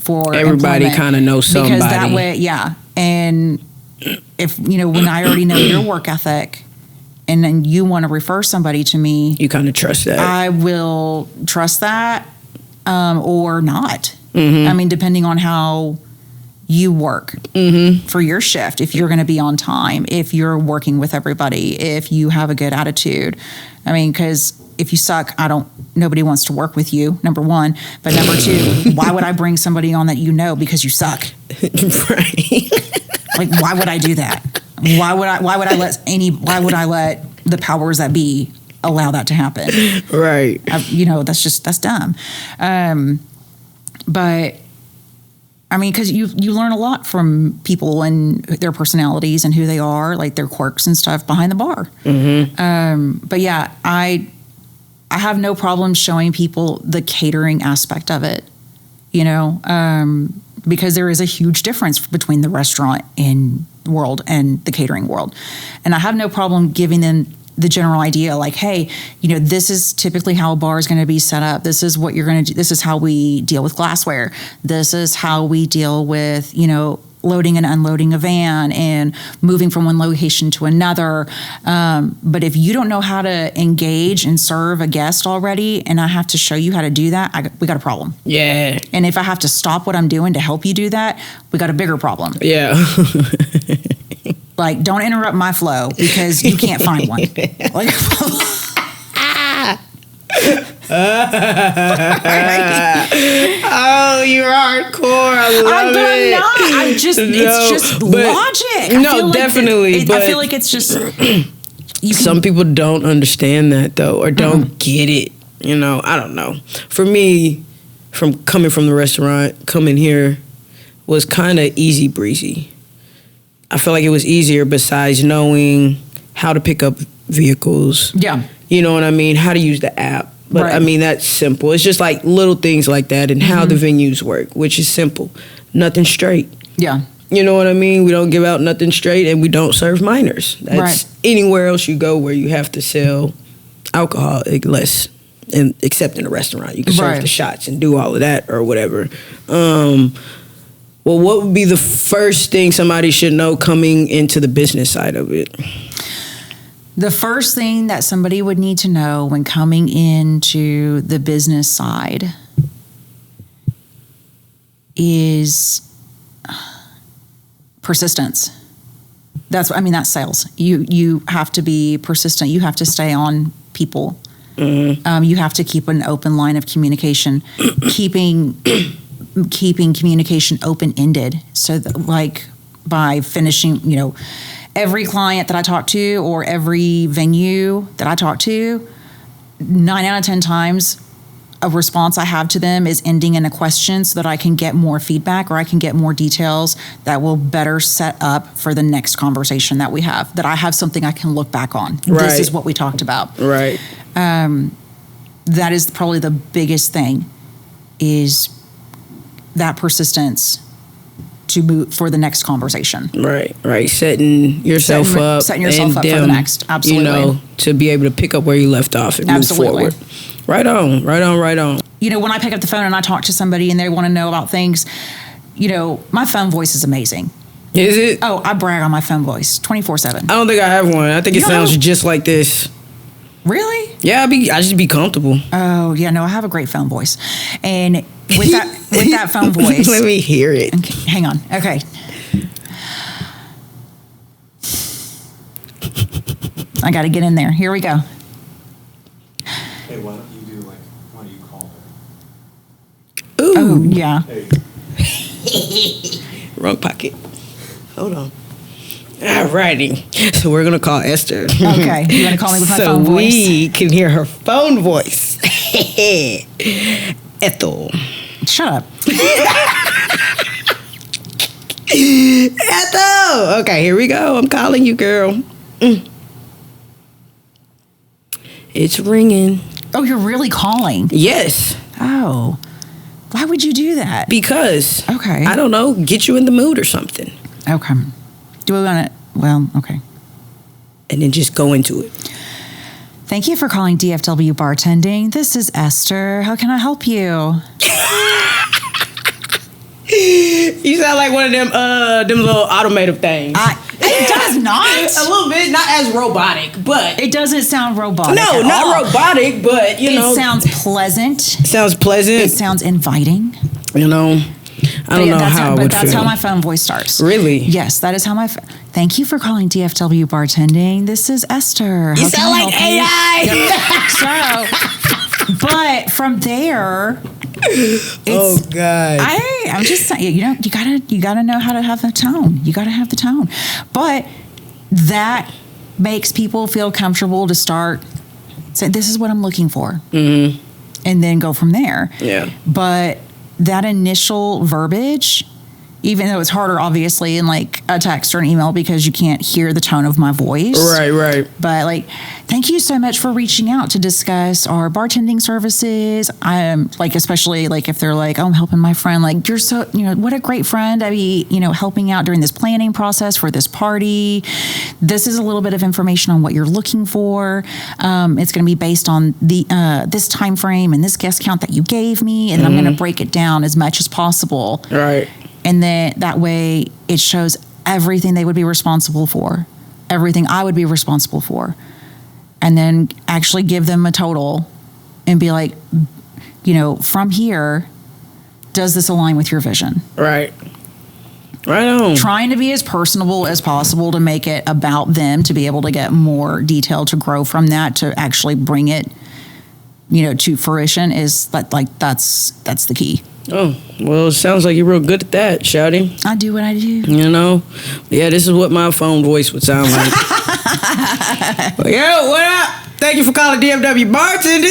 for everybody kind of knows somebody. Because that way, yeah. And if, you know, when I already know your work ethic and then you want to refer somebody to me, you kind of trust that. I will trust that, or not. I mean, depending on how you work for your shift, if you're going to be on time, if you're working with everybody, if you have a good attitude. I mean, because if you suck, nobody wants to work with you, number one. But number two, why would I bring somebody on that you know because you suck? Right. Like, why would I do that? Why would I let the powers that be allow that to happen? Right. You know, that's dumb. But I mean, because you learn a lot from people and their personalities and who they are, like their quirks and stuff behind the bar. But yeah, I have no problem showing people the catering aspect of it, you know, because there is a huge difference between the restaurant and world and the catering world. And I have no problem giving them the general idea, like, hey, this is typically how a bar is going to be set up. This is what you're going to do. This is how we deal with glassware. This is how we deal with, loading and unloading a van and moving from one location to another. But if you don't know how to engage and serve a guest already, and I have to show you how to do that, we got a problem. Yeah. And if I have to stop what I'm doing to help you do that, we got a bigger problem. Yeah. Like, don't interrupt my flow because you can't find one. Like, oh, you're hardcore. I love it. I'm not. It's just logic. Definitely. I feel like it's just. Some people don't understand that though, or don't get it. I don't know. For me, coming from the restaurant, coming here was kind of easy breezy. I feel like it was easier besides knowing how to pick up vehicles. Yeah. You know what I mean? How to use the app. But right. I mean, that's simple. It's just like little things like that and how the venues work, which is simple. Nothing straight. Yeah. You know what I mean? We don't give out nothing straight and we don't serve minors. That's right. Anywhere else you go where you have to sell alcohol, less, except in a restaurant. You can serve right. the shots and do all of that or whatever. Well, what would be the first thing somebody should know coming into the business side of it? The first thing that somebody would need to know when coming into the business side is persistence. That's sales. You have to be persistent. You have to stay on people. Mm-hmm. You have to keep an open line of communication, keeping communication open-ended. So like by finishing, every client that I talk to or every venue that I talk to, 9 out of 10 times a response I have to them is ending in a question so that I can get more feedback or I can get more details that will better set up for the next conversation that we have, that I have something I can look back on. Right. This is what we talked about. Right. That is probably the biggest thing, is that persistence to move for the next conversation. Right. Setting yourself up for the next. Absolutely. To be able to pick up where you left off and move forward. Right on. When I pick up the phone and I talk to somebody and they want to know about things, my phone voice is amazing. Is it? Oh, I brag on my phone voice 24/7. I don't think I have one. I think it sounds just like this. Really? Yeah, I just be comfortable. Oh, yeah, no, I have a great phone voice. And with that phone voice. Let me hear it. Okay, hang on. Okay. I got to get in there. Here we go. Hey, why don't you call her? Ooh. Oh, yeah. Hey. Wrong pocket. Hold on. Alrighty. So we're going to call Esther. Okay. You want to call me with my phone voice? So we can hear her phone voice. Ethel. Shut up. Ethel. Okay, here we go. I'm calling you, girl. It's ringing. Oh, you're really calling? Yes. Oh. Why would you do that? Because. Okay. I don't know. Get you in the mood or something. Okay. Do we want to? Well, okay. And then just go into it. Thank you for calling DFW Bartending. This is Esther. How can I help you? You sound like one of them little automated things. It does not. A little bit, not as robotic, but it doesn't sound robotic. No, not robotic, but it sounds pleasant. Sounds pleasant. It sounds inviting. I don't know how I would feel. But that's how my phone voice starts. Really? Yes, that is how my. Thank you for calling DFW Bartending. This is Esther. You sound like AI. So, but from there, oh God! I'm just saying. You gotta know how to have the tone. You gotta have the tone. But that makes people feel comfortable to start saying, "This is what I'm looking for," and then go from there. Yeah. But that initial verbiage even though it's harder, obviously, in like a text or an email because you can't hear the tone of my voice. Right. But like, thank you so much for reaching out to discuss our bartending services. I'm like, especially like if they're like, oh, I'm helping my friend. Like, you're so, what a great friend. I be, helping out during this planning process for this party. This is a little bit of information on what you're looking for. It's going to be based on the this time frame and this guest count that you gave me, and then I'm going to break it down as much as possible. Right. And then that way it shows everything they would be responsible for, everything I would be responsible for. And then actually give them a total and be like, from here, does this align with your vision? Right. Right on. Trying to be as personable as possible to make it about them, to be able to get more detail, to grow from that, to actually bring it, to fruition is that's the key. Oh, well, it sounds like you're real good at that, Shouty. I do what I do. Yeah, this is what my phone voice would sound like. Yo, what up? Thank you for calling DFW Bartender.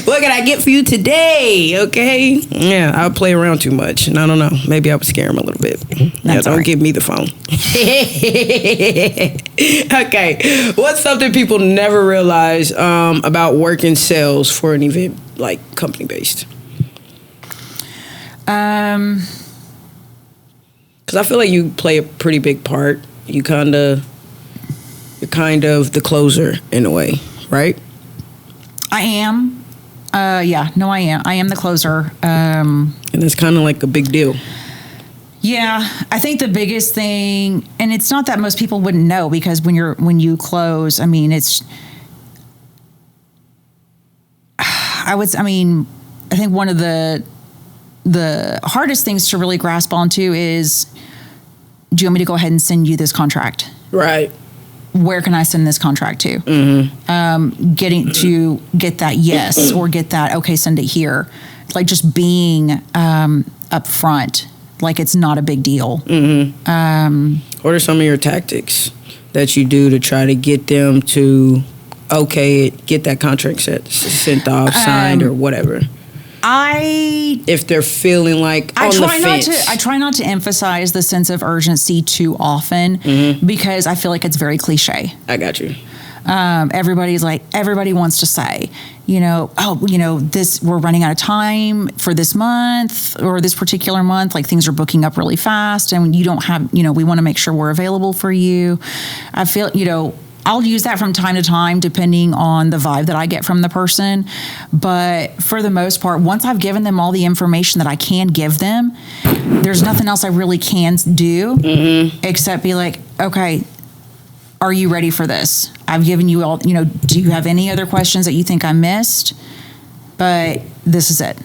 What can I get for you today? Okay. Yeah, I'll play around too much. And I don't know. Maybe I would scare him a little bit. Don't give me the phone. Okay. What's something people never realize about working sales for an event like company based? Because I feel like you play a pretty big part. You're kind of the closer in a way, right? I am. I am. I am the closer. And it's kind of like a big deal. Yeah, I think the biggest thing, and it's not that most people wouldn't know, because when you close, I mean, I think one of the hardest things to really grasp onto is, do you want me to go ahead and send you this contract? Right. Where can I send this contract to? Mm-hmm. Getting to get that yes, or get that, okay, send it here. Like just being up front, like it's not a big deal. Mm-hmm. What are some of your tactics that you do to try to get them to, get that contract sent off, signed, or whatever? If they're feeling like on the fence. I try not to emphasize the sense of urgency too often, because I feel like it's very cliche. I got you. Everybody wants to say, we're running out of time for this month or this particular month. Like things are booking up really fast, and you don't have, we want to make sure we're available for you. I feel, I'll use that from time to time, depending on the vibe that I get from the person. But for the most part, once I've given them all the information that I can give them, there's nothing else I really can do except be like, okay, are you ready for this? I've given you all, do you have any other questions that you think I missed? But this is it.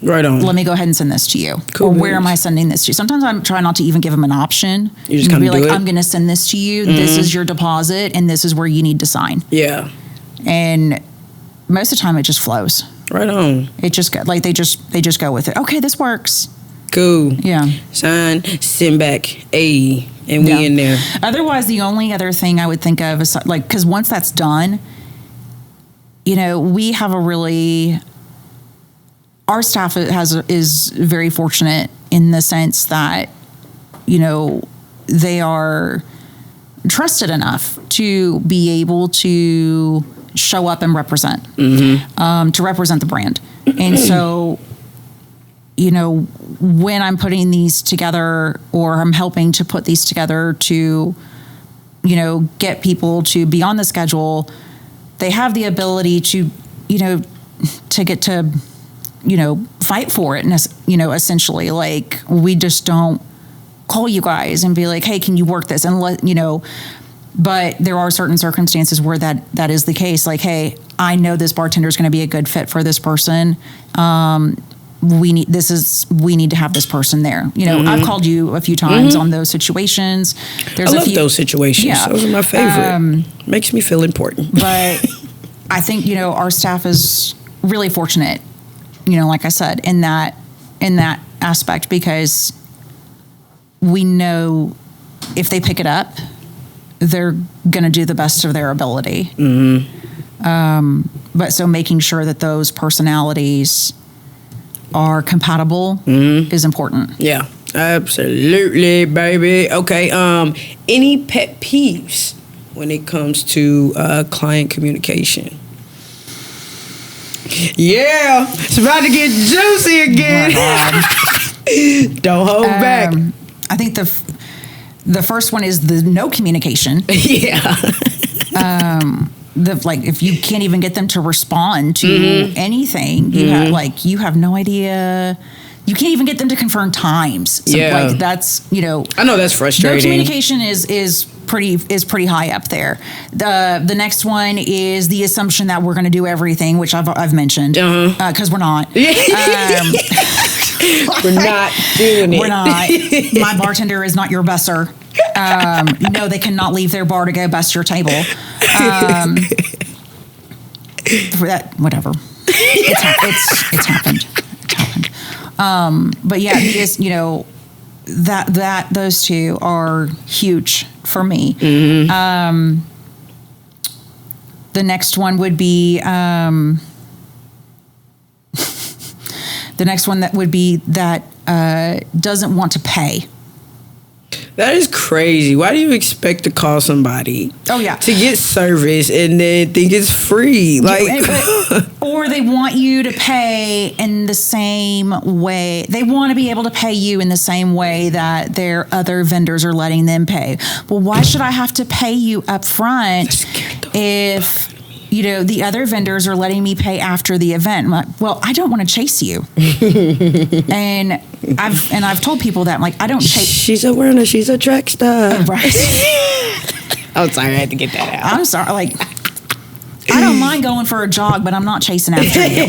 Right on. Let me go ahead and send this to you. Cool. Or where am I sending this to? Sometimes I'm trying not to even give them an option. You just kind of be like, do it? I'm going to send this to you. Mm-hmm. This is your deposit, and this is where you need to sign. Yeah. And most of the time, it just flows. Right on. It just they just go with it. Okay, this works. Cool. Yeah. Sign, send back, and we in there. Otherwise, the only other thing I would think of is because once that's done, we have our staff is very fortunate in the sense that, they are trusted enough to be able to show up and represent, to represent the brand. And so, when I'm putting these together, or I'm helping to put these together to, get people to be on the schedule, they have the ability to, to get to, fight for it. And, essentially, like, we just don't call you guys and be like, hey, can you work this? And but there are certain circumstances where that is the case. Like, hey, I know this bartender is going to be a good fit for this person. We need to have this person there. I've called you a few times on those situations. I love those situations. Yeah. Those are my favorite. Makes me feel important. But I think, our staff is really fortunate, like I said, in that aspect, because we know if they pick it up, they're going to do the best of their ability. Mm-hmm. But so making sure that those personalities are compatible is important. Yeah, absolutely, baby. Okay, any pet peeves when it comes to client communication? Yeah, it's about to get juicy again. Don't hold back. I think the first one is the no communication. Yeah. If you can't even get them to respond to anything, you have no idea. You can't even get them to confirm times. So that's I know that's frustrating. No communication is pretty high up there. The next one is the assumption that we're going to do everything, which I've mentioned, because we're not. We're not doing it. We're not. My bartender is not your busser. No, they cannot leave their bar to go bust your table. For that, whatever. It's happened. But yeah, those two are huge for me. The next one would be that doesn't want to pay. That is crazy. Why do you expect to call somebody to get service and then think it's free? Or they want you to pay in the same way. They want to be able to pay you in the same way that their other vendors are letting them pay. Well, why should I have to pay you up front if the other vendors are letting me pay after the event? I'm like, well, I don't want to chase you. and I've told people that, I don't chase. She's a runner. She's a track star. Right. I'm sorry. I had to get that out. I'm sorry. I don't mind going for a jog, but I'm not chasing after you.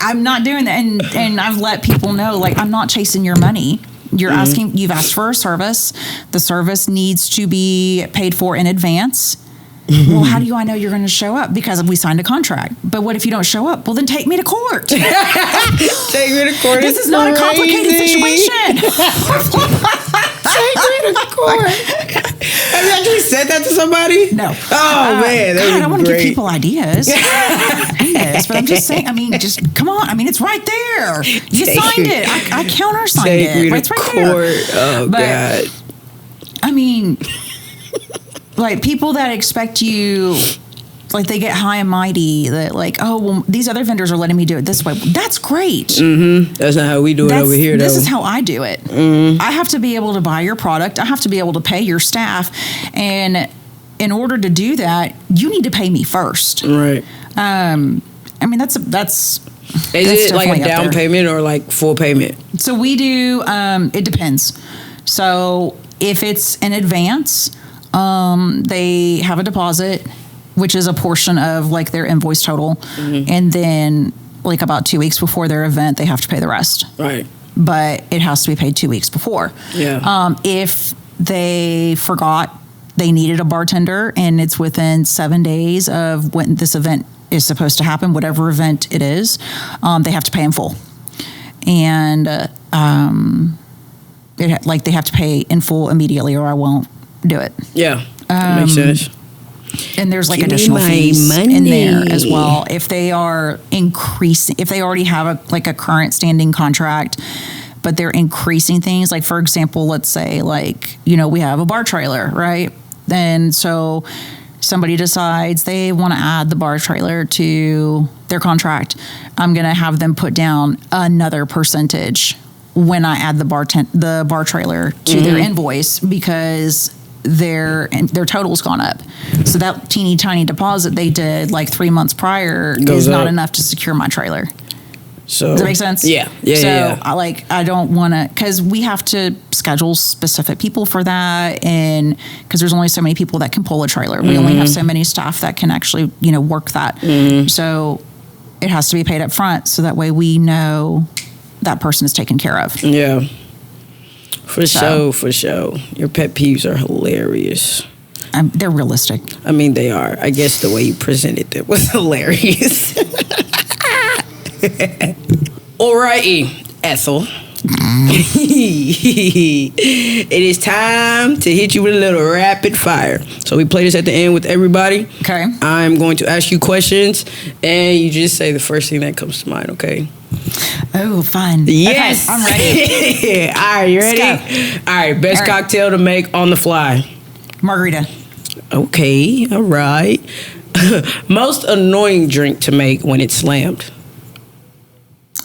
I'm not doing that. And I've let people know, I'm not chasing your money. You've asked for a service. The service needs to be paid for in advance. Well, how do I know you're going to show up? Because we signed a contract. But what if you don't show up? Well, then take me to court. Take me to court. This is not a complicated situation. Take me to court. Have you actually said that to somebody? No. Oh, man. God, I don't want to give people ideas. Yes, but I'm just saying, just come on. It's right there. You signed it. I countersigned it. Take me to It's right court. there. Oh, God. People that expect you, they get high and mighty, that these other vendors are letting me do it this way. That's great. That's not how we do it over here, though. This is how I do it. I have to be able to buy your product. I have to be able to pay your staff. And in order to do that, you need to pay me first. Right. That's Is it like a down payment or full payment? So we do, it depends. So if it's in advance, they have a deposit, which is a portion of their invoice total. And then about 2 weeks before their event, they have to pay the rest. Right. But it has to be paid 2 weeks before. Yeah. If they forgot they needed a bartender and it's within 7 days of when this event is supposed to happen, whatever event it is, they have to pay in full. And they have to pay in full immediately, or I won't do it. Yeah, that makes sense. And there's additional fees in there as well. If they are increasing, if they already have a current standing contract, but they're increasing things, for example, let's say we have a bar trailer, right? And so somebody decides they want to add the bar trailer to their contract. I'm going to have them put down another percentage when I add the bar trailer to their invoice, because their total's gone up. So that teeny tiny deposit they did 3 months prior is not enough to secure my trailer. So does that make sense? Yeah. I don't want to, because we have to schedule specific people for that, and because there's only so many people that can pull a trailer. We only have so many staff that can actually work that. So it has to be paid up front, so that way we know that person is taken care of. Yeah. For sure. Your pet peeves are hilarious. They're realistic. They are. I guess the way you presented it was hilarious. Alrighty, Ethel. It is time to hit you with a little rapid fire. So we play this at the end with everybody. Okay. I'm going to ask you questions, and you just say the first thing that comes to mind, okay? Oh, fun. Yes. Okay, I'm ready. All right, you ready? Let's go. All right, best All right. cocktail to make on the fly. Margarita. Okay, all right. Most annoying drink to make when it's slammed.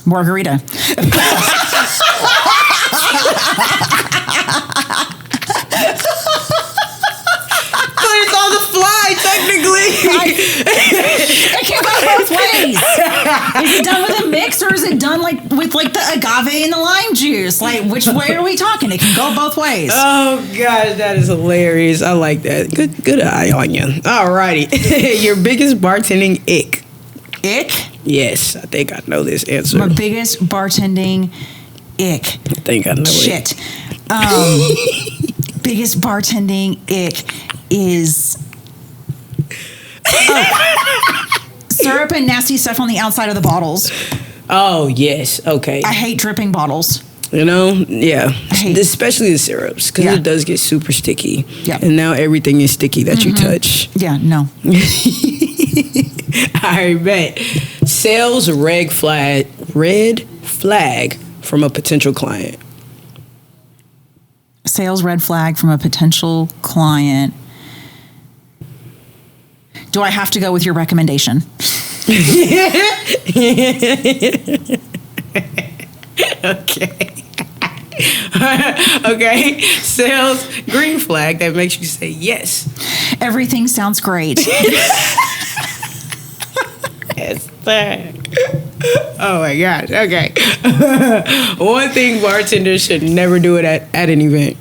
Margarita. But it's on the fly, technically. It can go both ways. Is it done with a mix or is it done like with like the agave and the lime juice? Like which way are we talking? It can go both ways. Oh gosh, that is hilarious. I like that. Good eye on you. Alrighty. Your biggest bartending ick. Ick? Yes, I think I know this answer. My biggest bartending ick. I think I know Shit. Biggest bartending ick is syrup and nasty stuff on the outside of the bottles. Oh yes, okay. I hate dripping bottles. You know, yeah, hate- especially the syrups because Yeah. it does get super sticky. Yeah. And now everything is sticky that you touch. Yeah, no. I bet. Sales red flag from a potential client. Sales red flag from a potential client. Do I have to go with your recommendation? Okay. Okay. Sales green flag that makes you say yes. Everything sounds great. Esther. Oh my gosh. Okay. One thing bartenders should never do it at an event.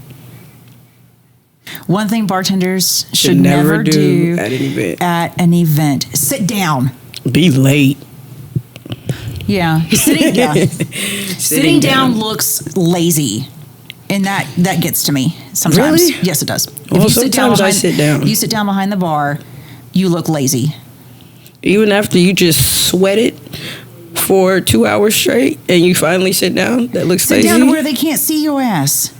One thing bartenders should never do at an event. at an event. Sit down. Be late. Yeah. Sitting down looks lazy. And that gets to me sometimes. Really? Yes, it does. Well, sometimes I sit down. You sit down behind the bar, you look lazy. Even after you just sweat it for 2 hours straight and you finally sit down, that looks Sit lazy. down to where they can't see your ass.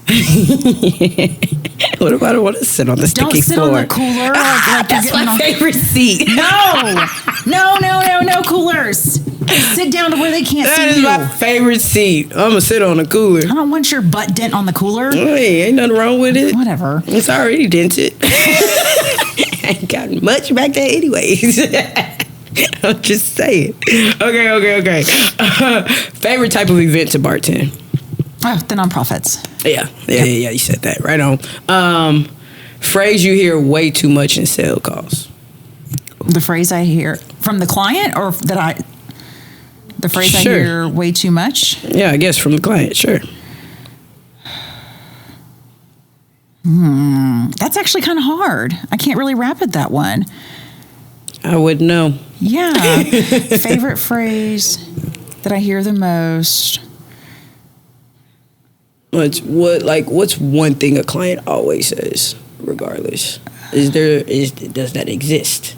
What if I don't want to sit on the Don't sticky sit floor? on the cooler. Like That's you're getting my on- favorite seat. No coolers. Sit down to where they can't That see is you. my favorite seat. I'm gonna sit on a cooler. I don't want your butt dent on the cooler. Hey, ain't nothing wrong with it. Whatever. It's already dented. Ain't got much back there anyways. I'm just saying. Okay. Favorite type of event to bartend? Oh, the nonprofits. Yeah. You said that right on. Phrase you hear way too much in sales calls. The phrase I hear from the client, or the phrase Sure. I hear way too much. Yeah, I guess from the client. Sure. That's actually kind of hard. I can't really rapid that one. I wouldn't know. Yeah. Favorite phrase that I hear the most. What's one thing a client always says, regardless? Does that exist?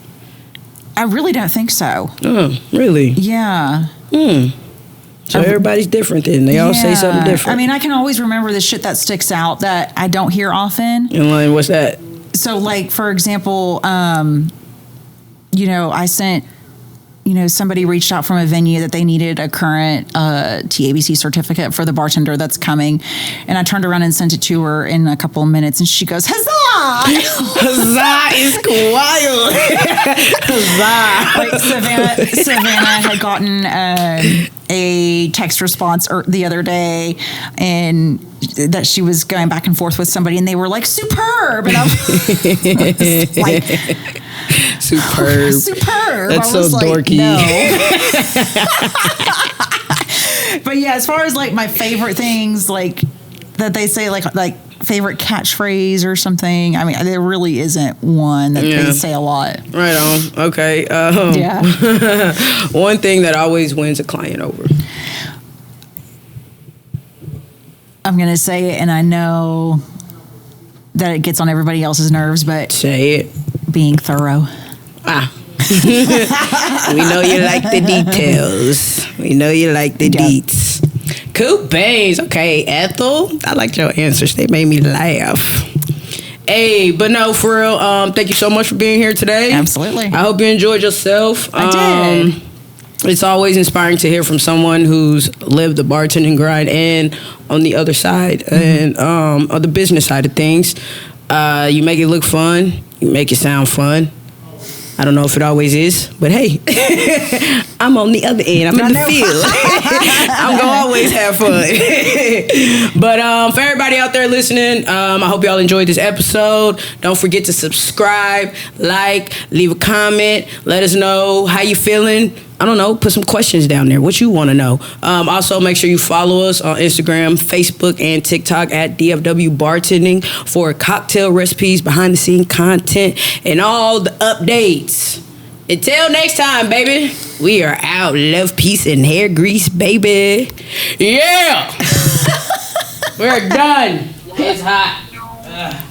I really don't think so. Oh, really? Yeah. So everybody's different then. They all say something different. I mean, I can always remember the shit that sticks out that I don't hear often. And like, what's that? So, like, for example, I sent, somebody reached out from a venue that they needed a current TABC certificate for the bartender that's coming. And I turned around and sent it to her in a couple of minutes. And she goes, huzzah! Huzzah is wild. Huzzah. Like Savannah had gotten a text response the other day, and that she was going back and forth with somebody, and they were like, superb. And I was like, Superb. That's I was so like, dorky. No. But yeah, as far as like my favorite things, like that they say, like favorite catchphrase or something. I mean, there really isn't one that they say a lot. Right on. Okay. Yeah. One thing that always wins a client over. I'm going to say it, and I know that it gets on everybody else's nerves, but Say it. being thorough. We know you like the details. We know you like the Yeah. deets. Cool beans. Okay, Ethel. I like your answers. They made me laugh. Hey, but no, for real, thank you so much for being here today. Absolutely. I hope you enjoyed yourself. I did. It's always inspiring to hear from someone who's lived the bartending grind and on the other side and on the business side of things. You make it look fun. You make it sound fun. I don't know if it always is, but hey, I'm on the other end. I'm in the field. I'm going to always have fun. But for everybody out there listening, I hope y'all enjoyed this episode. Don't forget to subscribe, like, leave a comment. Let us know how you feeling. I don't know, put some questions down there. What you want to know. Also, make sure you follow us on Instagram, Facebook, and TikTok at DFW Bartending for cocktail recipes, behind-the-scenes content, and all the updates. Until next time, baby, we are out. Love, peace, and hair grease, baby. Yeah! We're done. It's hot.